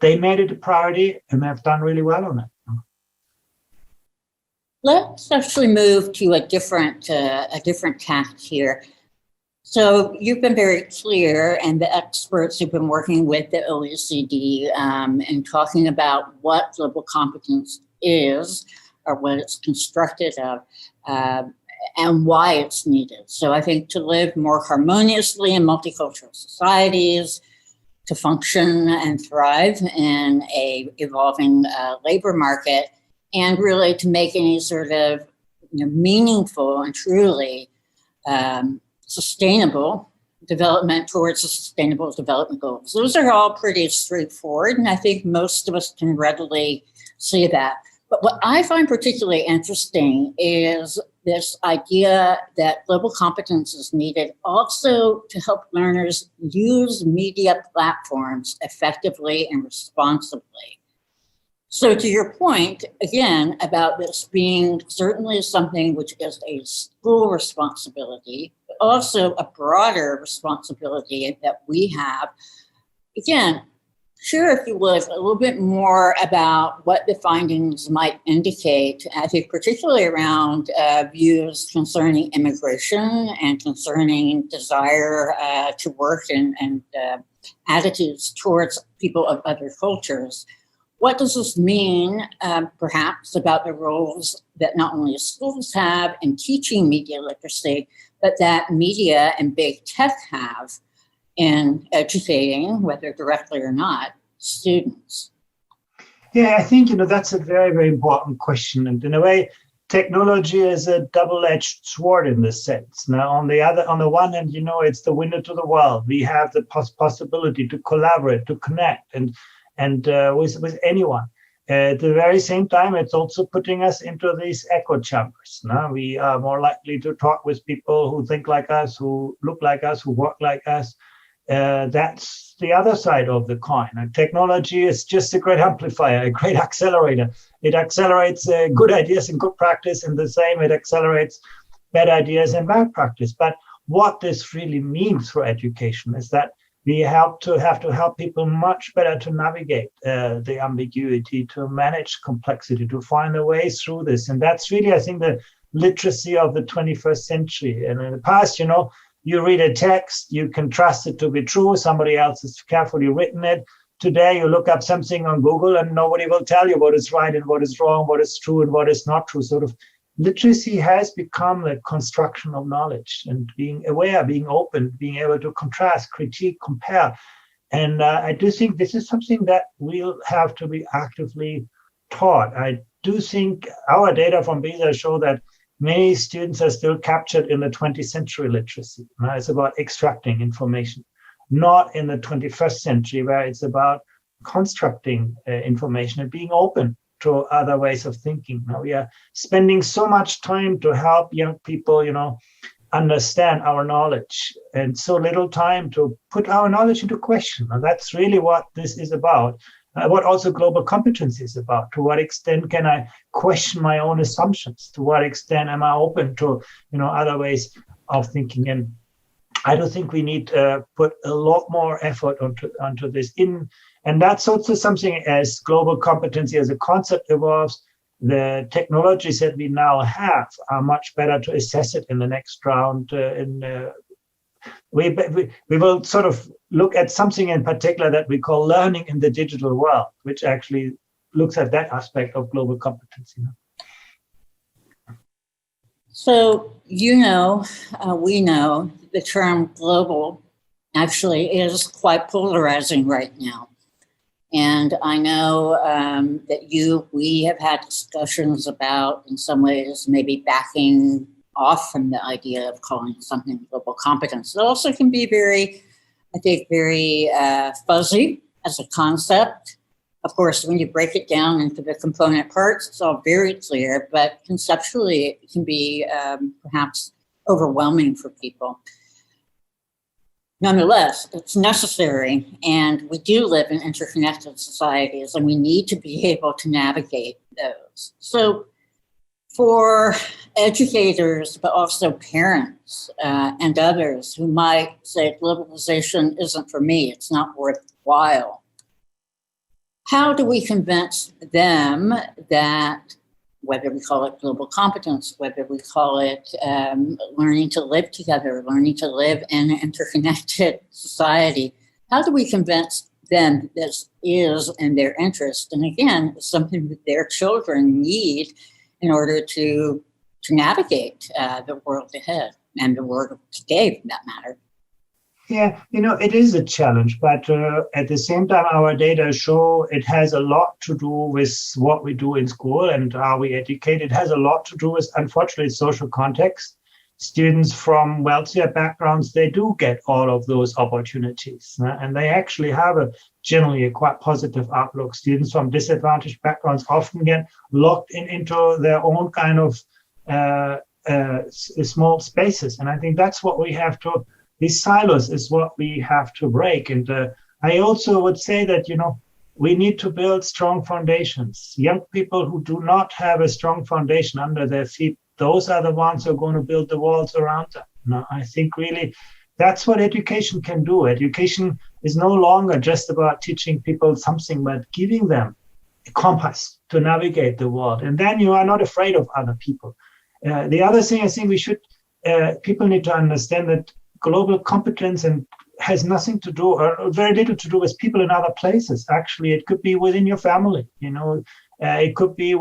they made it a priority and they've done really well on it. Let's actually move to a different tact here. So you've been very clear, and the experts who've been working with the OECD and talking about what global competence is, or what it's constructed of, and why it's needed. So I think to live more harmoniously in multicultural societies, to function and thrive in a evolving labor market, and really to make any sort of meaningful and truly sustainable development towards the sustainable development goals. Those are all pretty straightforward, and I think most of us can readily see that. But what I find particularly interesting is this idea that global competence is needed also to help learners use media platforms effectively and responsibly. So to your point, again, about this being certainly something which is a school responsibility, but also a broader responsibility that we have. Again, share, if you would, a little bit more about what the findings might indicate, I think particularly around views concerning immigration and concerning desire to work and attitudes towards people of other cultures. What does this mean, perhaps, about the roles that not only schools have in teaching media literacy, but that media and big tech have in educating, whether directly or not, students? Yeah, I think, that's a very, very important question. And in a way, technology is a double-edged sword in this sense. Now, on the one hand, it's the window to the world. We have the possibility to collaborate, to connect, and with anyone. At the very same time, it's also putting us into these echo chambers. Now we are more likely to talk with people who think like us, who look like us, who work like us. That's the other side of the coin. And technology is just a great amplifier, a great accelerator. It accelerates good ideas and good practice, and the same, it accelerates bad ideas and bad practice. But what this really means for education is that we have to help people much better to navigate the ambiguity, to manage complexity, to find a way through this. And that's really, I think, the literacy of the 21st century. And in the past, you read a text, you can trust it to be true. Somebody else has carefully written it. Today, you look up something on Google and nobody will tell you what is right and what is wrong, what is true and what is not true. Sort of literacy has become the construction of knowledge, and being aware, being open, being able to contrast, critique, compare. And I do think this is something that will have to be actively taught. I do think our data from PISA show that many students are still captured in the 20th century literacy. It's about extracting information, not in the 21st century, where it's about constructing information and being open to other ways of thinking. Now we are spending so much time to help young people, understand our knowledge, and so little time to put our knowledge into question. And that's really what this is about. What also global competence is about. To what extent can I question my own assumptions? To what extent am I open to, other ways of thinking? And I do think we need to put a lot more effort onto this. And that's also something, as global competency as a concept evolves, the technologies that we now have are much better to assess it in the next round in We will sort of look at something in particular that we call learning in the digital world, which actually looks at that aspect of global competency. So, we know the term global actually is quite polarizing right now. And I know that we have had discussions about, in some ways, maybe backing off from the idea of calling something global competence. It also can be very fuzzy as a concept. Of course, when you break it down into the component parts, it's all very clear, but conceptually it can be perhaps overwhelming for people. Nonetheless, it's necessary, and we do live in interconnected societies, and we need to be able to navigate those. So for educators, but also parents and others who might say globalization isn't for me, it's not worthwhile, how do we convince them that, whether we call it global competence, whether we call it learning to live together, learning to live in an interconnected society, how do we convince them that this is in their interest? And again, something that their children need in order to navigate the world ahead and the world of today, for that matter. Yeah, it is a challenge, but at the same time, our data show it has a lot to do with what we do in school and how we educate. It has a lot to do with, unfortunately, social context. Students from wealthier backgrounds, they do get all of those opportunities, and they actually have generally a quite positive outlook. Students from disadvantaged backgrounds often get locked into their own kind of small spaces, and I think that's what we have to. These silos is what we have to break. And I also would say that, we need to build strong foundations. Young people who do not have a strong foundation under their feet, those are the ones who are going to build the walls around them. Now, I think really that's what education can do. Education is no longer just about teaching people something, but giving them a compass to navigate the world. And then you are not afraid of other people. The other thing I think people need to understand that global competence and has nothing to do, or very little to do, with people in other places. Actually, it could be within your family. It could be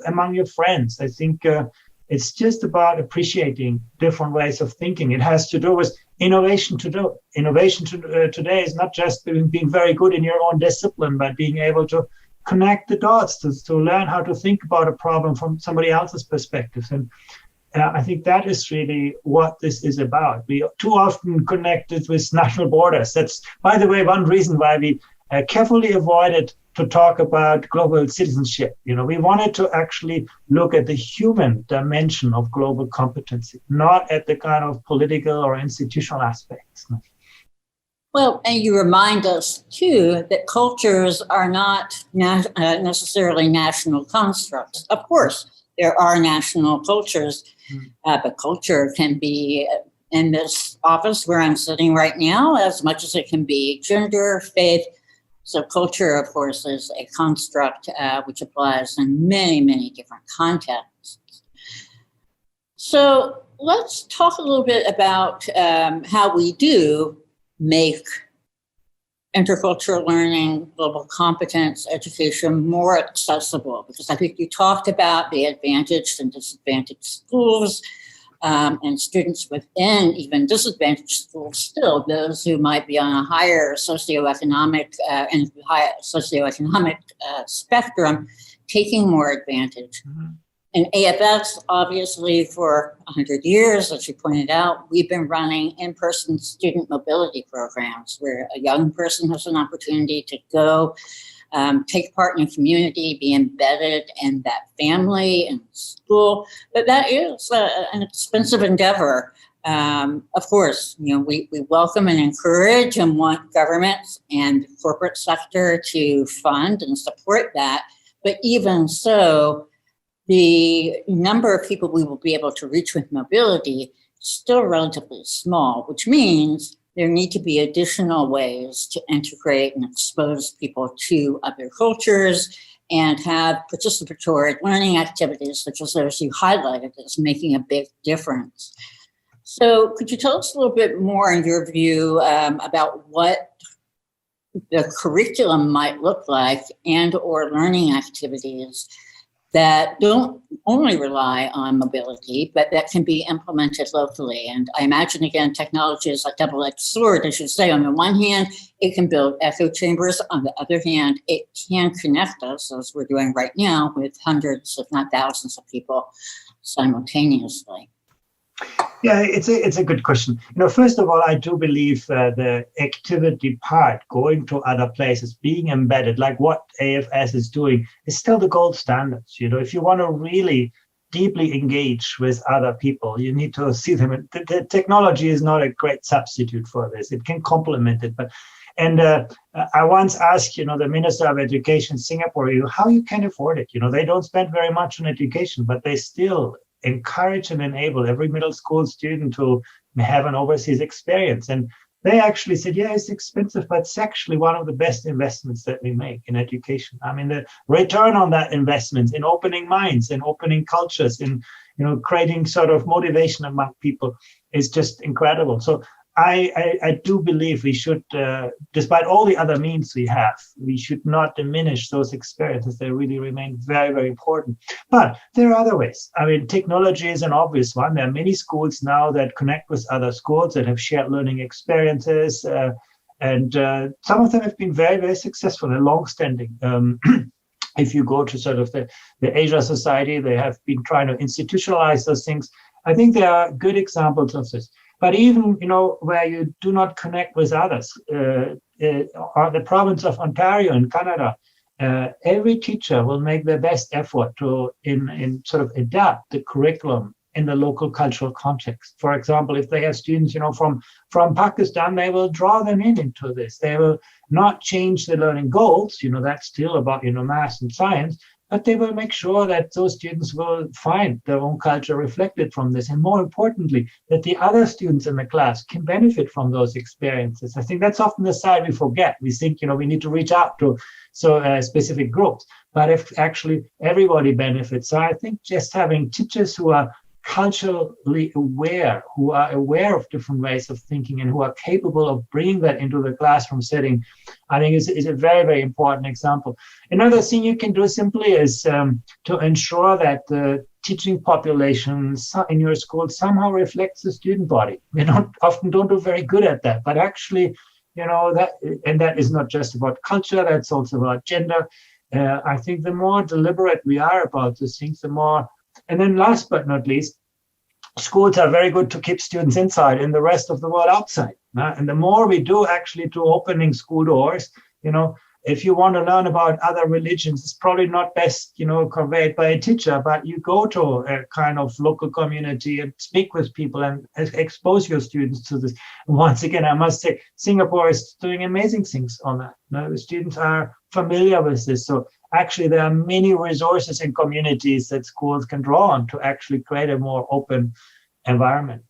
among your friends. I think it's just about appreciating different ways of thinking. It has to do with innovation. Innovation today is not just being very good in your own discipline, but being able to connect the dots to learn how to think about a problem from somebody else's perspective. And I think that is really what this is about. We too often connected with national borders. That's, by the way, one reason why we carefully avoided to talk about global citizenship. We wanted to actually look at the human dimension of global competency, not at the kind of political or institutional aspects. Well, and you remind us, too, that cultures are not necessarily national constructs. Of course, there are national cultures, but culture can be, in this office where I'm sitting right now, as much as it can be gender, faith. So culture, of course, is a construct which applies in many, many different contexts. So let's talk a little bit about how we do make intercultural learning, global competence education more accessible, because I think you talked about the advantaged and disadvantaged schools, and students within even disadvantaged schools, still those who might be on a higher socioeconomic spectrum, taking more advantage. Mm-hmm. In AFS, obviously, for 100 years, as you pointed out, we've been running in-person student mobility programs where a young person has an opportunity to go take part in a community, be embedded in that family and school. But that is an expensive endeavor. Of course, we welcome and encourage and want governments and the corporate sector to fund and support that. But even so, the number of people we will be able to reach with mobility is still relatively small, which means there need to be additional ways to integrate and expose people to other cultures and have participatory learning activities such as those you highlighted as making a big difference. So could you tell us a little bit more in your view about what the curriculum might look like and or learning activities that don't only rely on mobility, but that can be implemented locally? And I imagine, again, technology is a double-edged sword, as you say. On the one hand, it can build echo chambers. On the other hand, it can connect us, as we're doing right now, with hundreds, if not thousands of people simultaneously. Yeah, it's a good question. First of all, I do believe the activity part, going to other places, being embedded, like what AFS is doing, is still the gold standards. If you want to really deeply engage with other people, you need to see them. The technology is not a great substitute for this. It can complement it, I once asked, the Minister of Education in Singapore, how you can afford it. They don't spend very much on education, but they still encourage and enable every middle school student to have an overseas experience. And they actually said, yeah, it's expensive, but it's actually one of the best investments that we make in education. I mean, the return on that investment in opening minds, in opening cultures, in creating sort of motivation among people is just incredible. So I do believe we should, despite all the other means we have, we should not diminish those experiences. They really remain very, very important. But there are other ways. I mean, technology is an obvious one. There are many schools now that connect with other schools that have shared learning experiences. And some of them have been very, very successful and long-standing. If you go to sort of the Asia Society, they have been trying to institutionalize those things. I think there are good examples of this. But even, where you do not connect with others, the province of Ontario in Canada, every teacher will make their best effort to in sort of adapt the curriculum in the local cultural context. For example, if they have students, from Pakistan, they will draw them into this. They will not change the learning goals. That's still about, math and science. But they will make sure that those students will find their own culture reflected from this. And more importantly, that the other students in the class can benefit from those experiences. I think that's often the side we forget. We think, we need to reach out to specific groups. But if actually everybody benefits, so I think just having teachers who are culturally aware, who are aware of different ways of thinking and who are capable of bringing that into the classroom setting, I think is a very, very important example. Another thing you can do simply is to ensure that the teaching population in your school somehow reflects the student body. We often don't do very good at that, but actually, that is not just about culture, that's also about gender. I think the more deliberate we are about these things, the more. And then last but not least, schools are very good to keep students inside and the rest of the world outside. And the more we do actually to opening school doors, if you want to learn about other religions, it's probably not best, conveyed by a teacher, but you go to a kind of local community and speak with people and expose your students to this. And once again, I must say, Singapore is doing amazing things on that. The students are familiar with this. So actually, there are many resources and communities that schools can draw on to actually create a more open environment.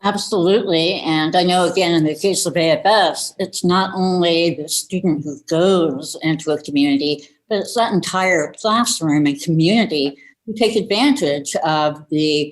Absolutely. And I know, again, in the case of AFS, it's not only the student who goes into a community, but it's that entire classroom and community who take advantage of the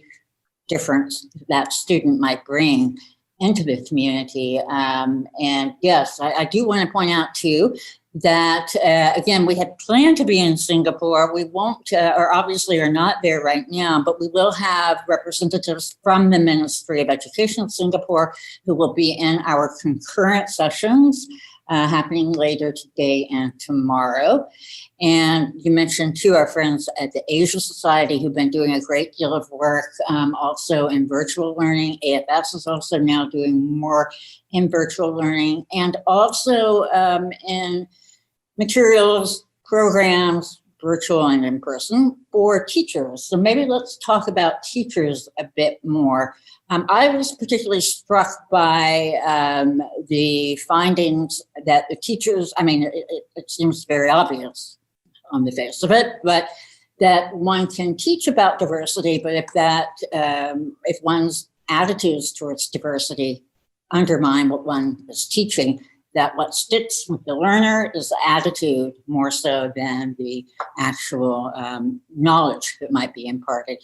difference that student might bring into the community. And yes, I do want to point out too, that, again, we had planned to be in Singapore. We won't, or obviously are not there right now, but we will have representatives from the Ministry of Education of Singapore who will be in our concurrent sessions happening later today and tomorrow. And you mentioned too, our friends at the Asia Society who've been doing a great deal of work also in virtual learning. AFS is also now doing more in virtual learning and also in materials, programs, virtual and in person for teachers. So maybe let's talk about teachers a bit more. I was particularly struck by the findings that the teachers, it seems very obvious on the face of it, but that one can teach about diversity, but if one's attitudes towards diversity undermine what one is teaching, that what sticks with the learner is the attitude more so than the actual knowledge that might be imparted.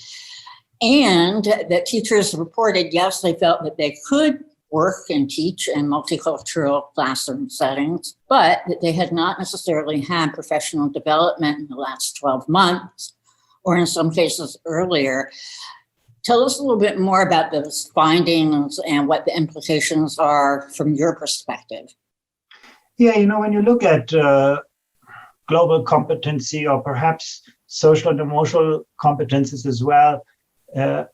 And that teachers reported, yes, they felt that they could work and teach in multicultural classroom settings, but that they had not necessarily had professional development in the last 12 months, or in some cases earlier. Tell us a little bit more about those findings and what the implications are from your perspective. Yeah, when you look at global competency, or perhaps social and emotional competences as well,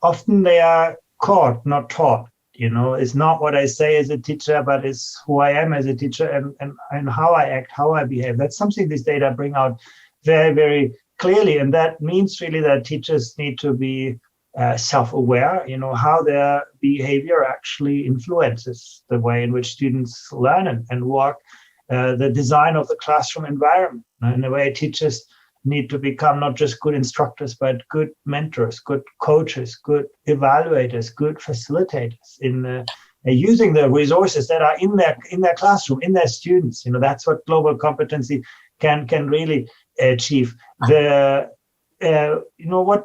often they are caught, not taught. It's not what I say as a teacher, but it's who I am as a teacher and how I act, how I behave. That's something these data bring out very, very clearly. And that means really that teachers need to be self-aware, how their behavior actually influences the way in which students learn and work, the design of the classroom environment, and the way teachers need to become not just good instructors, but good mentors, good coaches, good evaluators, good facilitators in using the resources that are in their classroom, in their students. That's what global competency can really achieve. What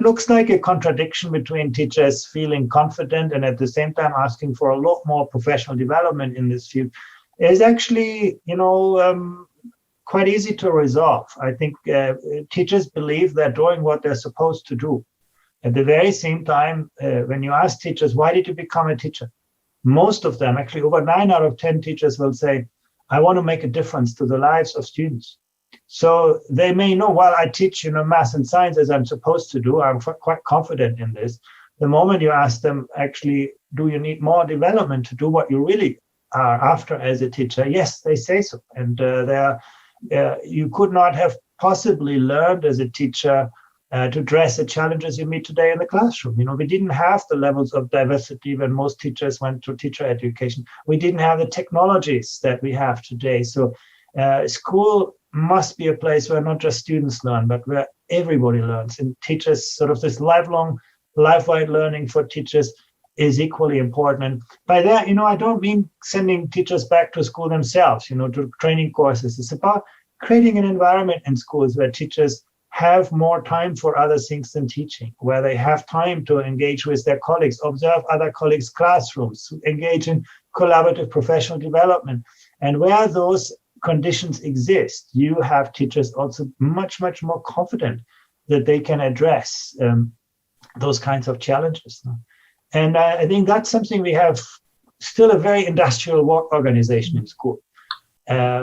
looks like a contradiction between teachers feeling confident and at the same time asking for a lot more professional development in this field is actually, quite easy to resolve. I think teachers believe they're doing what they're supposed to do. At the very same time, when you ask teachers, why did you become a teacher? Most of them, actually over 9 out of 10 teachers will say, I want to make a difference to the lives of students. So they may know, while I teach, math and science as I'm supposed to do, I'm quite confident in this. The moment you ask them, actually, do you need more development to do what you really are after as a teacher? Yes, they say so. And you could not have possibly learned as a teacher to address the challenges you meet today in the classroom. We didn't have the levels of diversity when most teachers went to teacher education. We didn't have the technologies that we have today. So school must be a place where not just students learn, but where everybody learns. And teachers, sort of this lifelong, life-wide learning for teachers is equally important. And by that, I don't mean sending teachers back to school themselves, to training courses. It's about creating an environment in schools where teachers have more time for other things than teaching, where they have time to engage with their colleagues, observe other colleagues' classrooms, engage in collaborative professional development. And where those conditions exist, you have teachers also much, much more confident that they can address those kinds of challenges. And I think that's something we have still a very industrial work organization in school,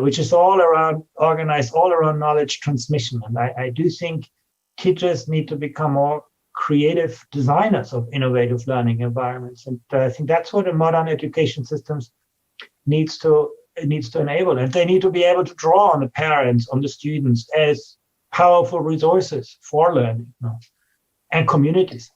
which is organized all around knowledge transmission. And I do think teachers need to become more creative designers of innovative learning environments. And I think that's what a modern education systems needs to enable. And they need to be able to draw on the parents, on the students as powerful resources for learning, and communities.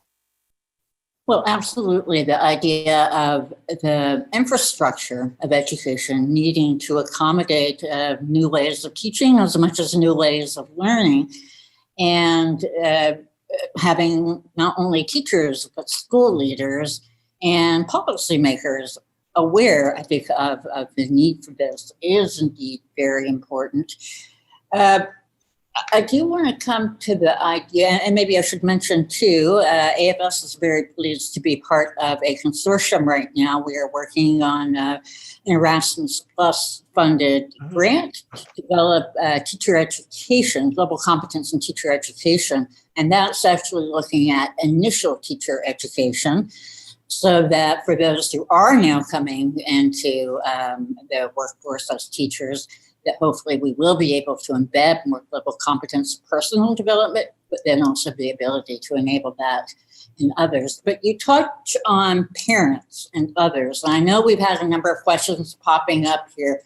Well, absolutely. The idea of the infrastructure of education needing to accommodate new ways of teaching as much as new ways of learning, and having not only teachers, but school leaders and policymakers aware, I think, of the need for this is indeed very important. I do want to come to the idea, and maybe I should mention too, AFS is very pleased to be part of a consortium right now. We are working on an Erasmus Plus funded grant to develop teacher education, global competence in teacher education. And that's actually looking at initial teacher education, so that for those who are now coming into the workforce as teachers, that hopefully we will be able to embed more global competence personal development, but then also the ability to enable that in others. But you touch on parents and others. And I know we've had a number of questions popping up here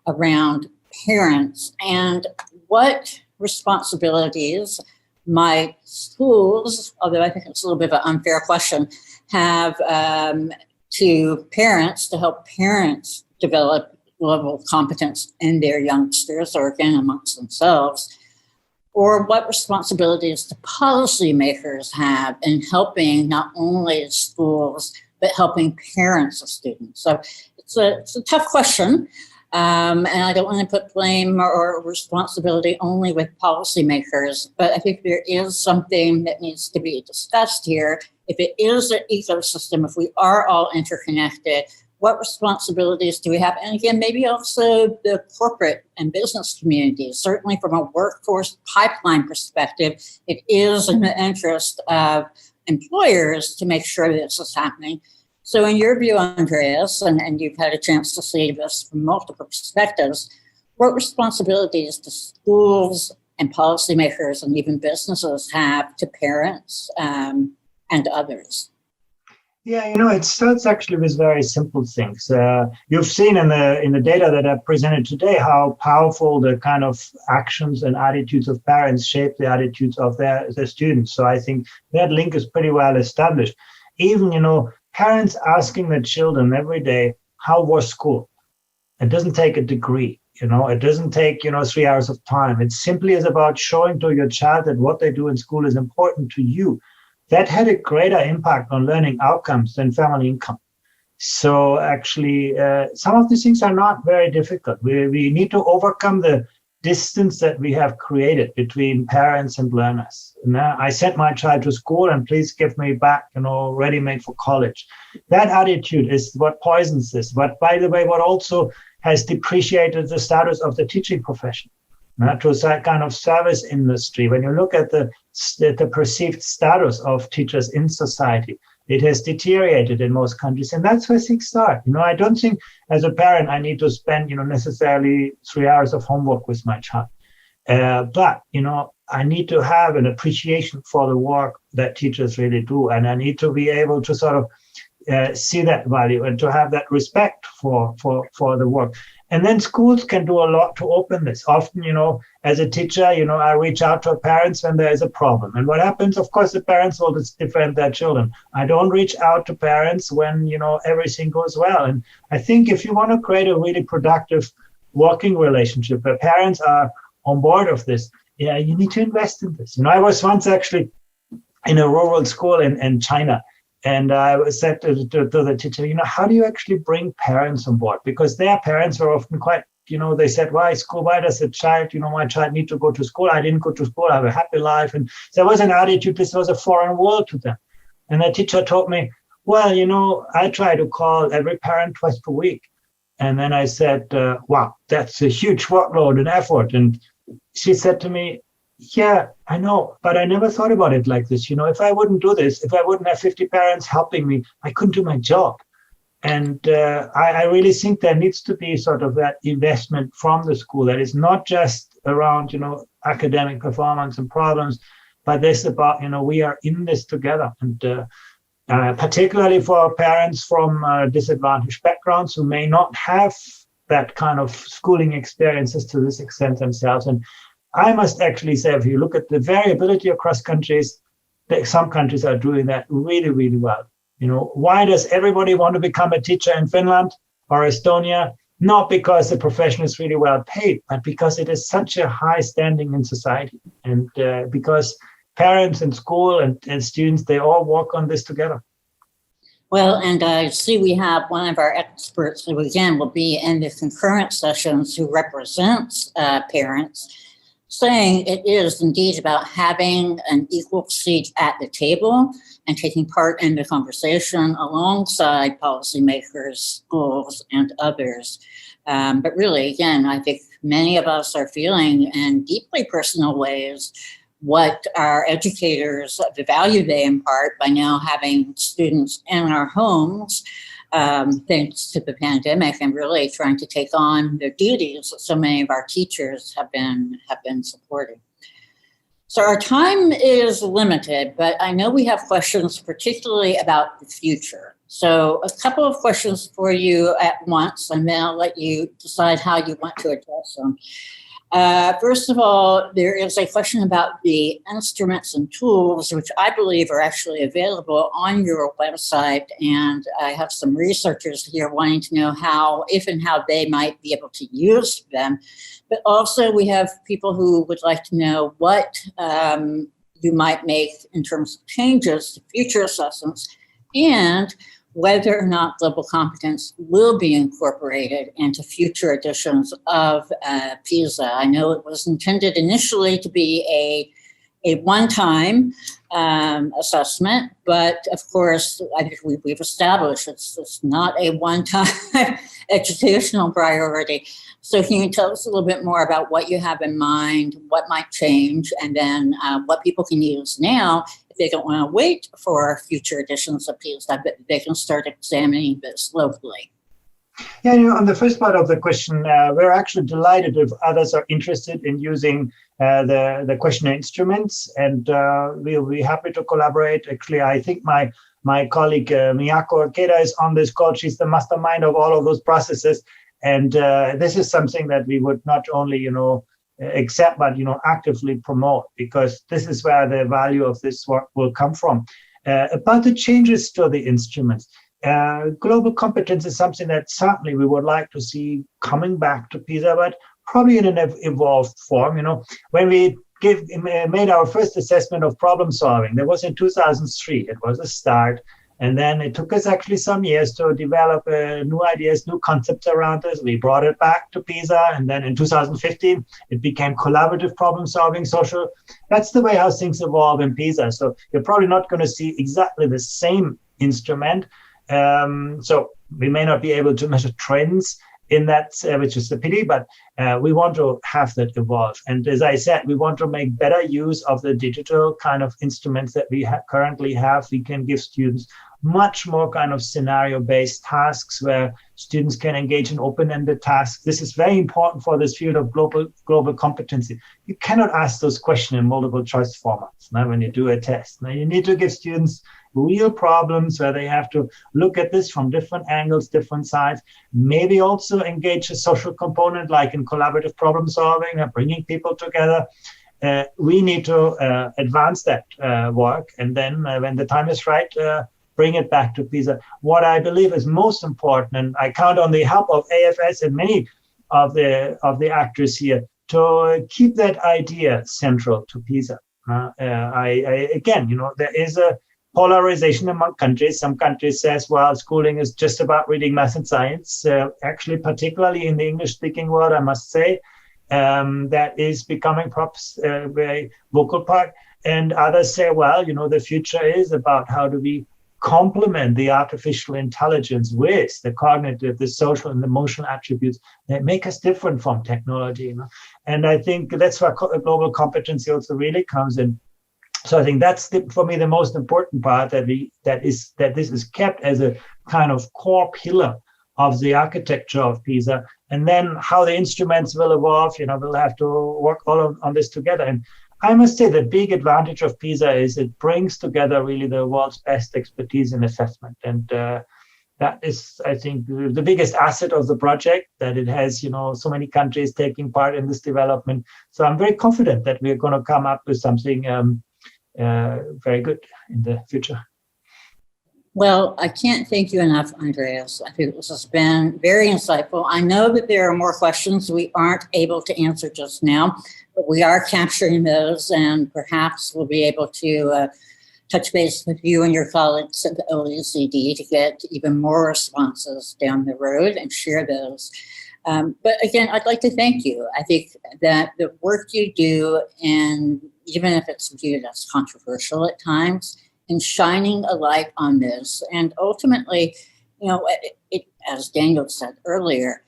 around parents and what responsibilities might schools, although I think it's a little bit of an unfair question, have to parents to help parents develop global competence in their youngsters, or again amongst themselves, or what responsibilities do policymakers have in helping not only schools, but helping parents of students? So it's a tough question, and I don't want to put blame or responsibility only with policymakers, but I think there is something that needs to be discussed here if it is an ecosystem, if we are all interconnected, what responsibilities do we have? And again, maybe also the corporate and business communities. Certainly from a workforce pipeline perspective, it is in the interest of employers to make sure this is happening. So in your view, Andreas, and you've had a chance to see this from multiple perspectives, what responsibilities do schools and policymakers and even businesses have to parents and others? Yeah, it starts actually with very simple things. You've seen in the data that I presented today how powerful the kind of actions and attitudes of parents shape the attitudes of their students. So I think that link is pretty well established. Even, parents asking their children every day, how was school? It doesn't take a degree, it doesn't take, 3 hours of time. It simply is about showing to your child that what they do in school is important to you. That had a greater impact on learning outcomes than family income. So actually, some of these things are not very difficult. We need to overcome the distance that we have created between parents and learners. Now, I sent my child to school and please give me back, ready-made for college. That attitude is what poisons this. But by the way, what also has depreciated the status of the teaching profession. To a kind of service industry. When you look at the perceived status of teachers in society, it has deteriorated in most countries, and that's where things start. I don't think as a parent I need to spend, necessarily 3 hours of homework with my child, but I need to have an appreciation for the work that teachers really do, and I need to be able to sort of see that value and to have that respect for the work. And then schools can do a lot to open this. Often, as a teacher, I reach out to parents when there is a problem. And what happens, of course, the parents will defend their children. I don't reach out to parents when, everything goes well. And I think if you want to create a really productive working relationship where parents are on board of this, you need to invest in this. I was once actually in a rural school in China. And I said to the teacher, how do you actually bring parents on board? Because their parents are often quite, they said, why school? Why does a child, my child need to go to school? I didn't go to school. I have a happy life. And there was an attitude, this was a foreign world to them. And the teacher told me, well, I try to call every parent twice per week. And then I said, wow, that's a huge workload and effort. And she said to me, yeah, I know, but I never thought about it like this. If I wouldn't do this, if I wouldn't have 50 parents helping me, I couldn't do my job. And I really think there needs to be sort of that investment from the school that is not just around, academic performance and problems, but this about, we are in this together. And particularly for parents from disadvantaged backgrounds who may not have that kind of schooling experiences to this extent themselves. And I must actually say, if you look at the variability across countries, some countries are doing that really, really well. Why does everybody want to become a teacher in Finland or Estonia? Not because the profession is really well paid, but because it is such a high standing in society. And because parents and school and students, they all work on this together. Well, and I see we have one of our experts who, again, will be in the concurrent sessions who represents parents, saying it is indeed about having an equal seat at the table and taking part in the conversation alongside policymakers, schools, and others. But really, again, I think many of us are feeling in deeply personal ways what our educators, the value they impart by now having students in our homes, thanks to the pandemic, and really trying to take on the duties that so many of our teachers have been supporting. So our time is limited, but I know we have questions particularly about the future. So a couple of questions for you at once, and then I'll let you decide how you want to address them. First of all, there is a question about the instruments and tools, which I believe are actually available on your website. And I have some researchers here wanting to know how, if and how they might be able to use them. But also we have people who would like to know what you might make in terms of changes to future assessments and whether or not global competence will be incorporated into future editions of PISA. I know it was intended initially to be a one-time assessment, but of course, I think we've established it's not a one-time educational priority. So can you tell us a little bit more about what you have in mind, what might change, and then what people can use now if they don't want to wait for future editions of PISA, but they can start examining this locally? Yeah, on the first part of the question, we're actually delighted if others are interested in using the questionnaire instruments, and we'll be happy to collaborate. Actually, I think my colleague Miyako Akeda is on this call. She's the mastermind of all of those processes, and this is something that we would not only accept, but actively promote, because this is where the value of this work will come from. About the changes to the instruments. Global competence is something that certainly we would like to see coming back to PISA, but probably in an evolved form. When we made our first assessment of problem solving, that was in 2003. It was a start. And then it took us actually some years to develop new ideas, new concepts around this. We brought it back to PISA. And then in 2015, it became collaborative problem solving, social. That's the way how things evolve in PISA. So you're probably not going to see exactly the same instrument. So we may not be able to measure trends in that, which is a pity, but we want to have that evolve. And as I said, we want to make better use of the digital kind of instruments that we currently have. We can give students much more kind of scenario-based tasks where students can engage in open-ended tasks. This is very important for this field of global competency. You cannot ask those questions in multiple choice formats when you do a test. Now you need to give students real problems where they have to look at this from different angles, different sides, maybe also engage a social component like in collaborative problem solving or bringing people together. We need to advance that work, and then when the time is right, bring it back to PISA. What I believe is most important, and I count on the help of AFS and many of the actors here to keep that idea central to PISA. Again, there is a polarization among countries. Some countries says, well, schooling is just about reading math and science. Actually, particularly in the English-speaking world, I must say, that is becoming perhaps a very vocal part. And others say, well, the future is about how do we complement the artificial intelligence with the cognitive, the social, and the emotional attributes that make us different from technology. And I think that's where global competency also really comes in. So I think that's for me the most important part, that this is kept as a kind of core pillar of the architecture of PISA. And then how the instruments will evolve, we'll have to work all on this together. And I must say the big advantage of PISA is it brings together really the world's best expertise in assessment. And that is, I think, the biggest asset of the project, that it has, so many countries taking part in this development. So I'm very confident that we're going to come up with something very good in the future. Well, I can't thank you enough, Andreas. I think this has been very insightful. I know that there are more questions we aren't able to answer just now, but we are capturing those, and perhaps we'll be able to touch base with you and your colleagues at the OECD to get even more responses down the road and share those. But again, I'd like to thank you. I think that the work you do, and even if it's viewed as controversial at times, and shining a light on this. And ultimately, as Daniel said earlier,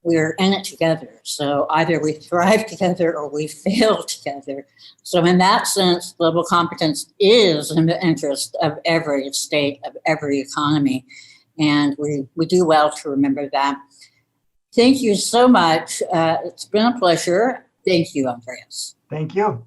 we're in it together. So either we thrive together or we fail together. So in that sense, global competence is in the interest of every state, of every economy. And we do well to remember that. Thank you so much. It's been a pleasure. Thank you, Andreas. Thank you.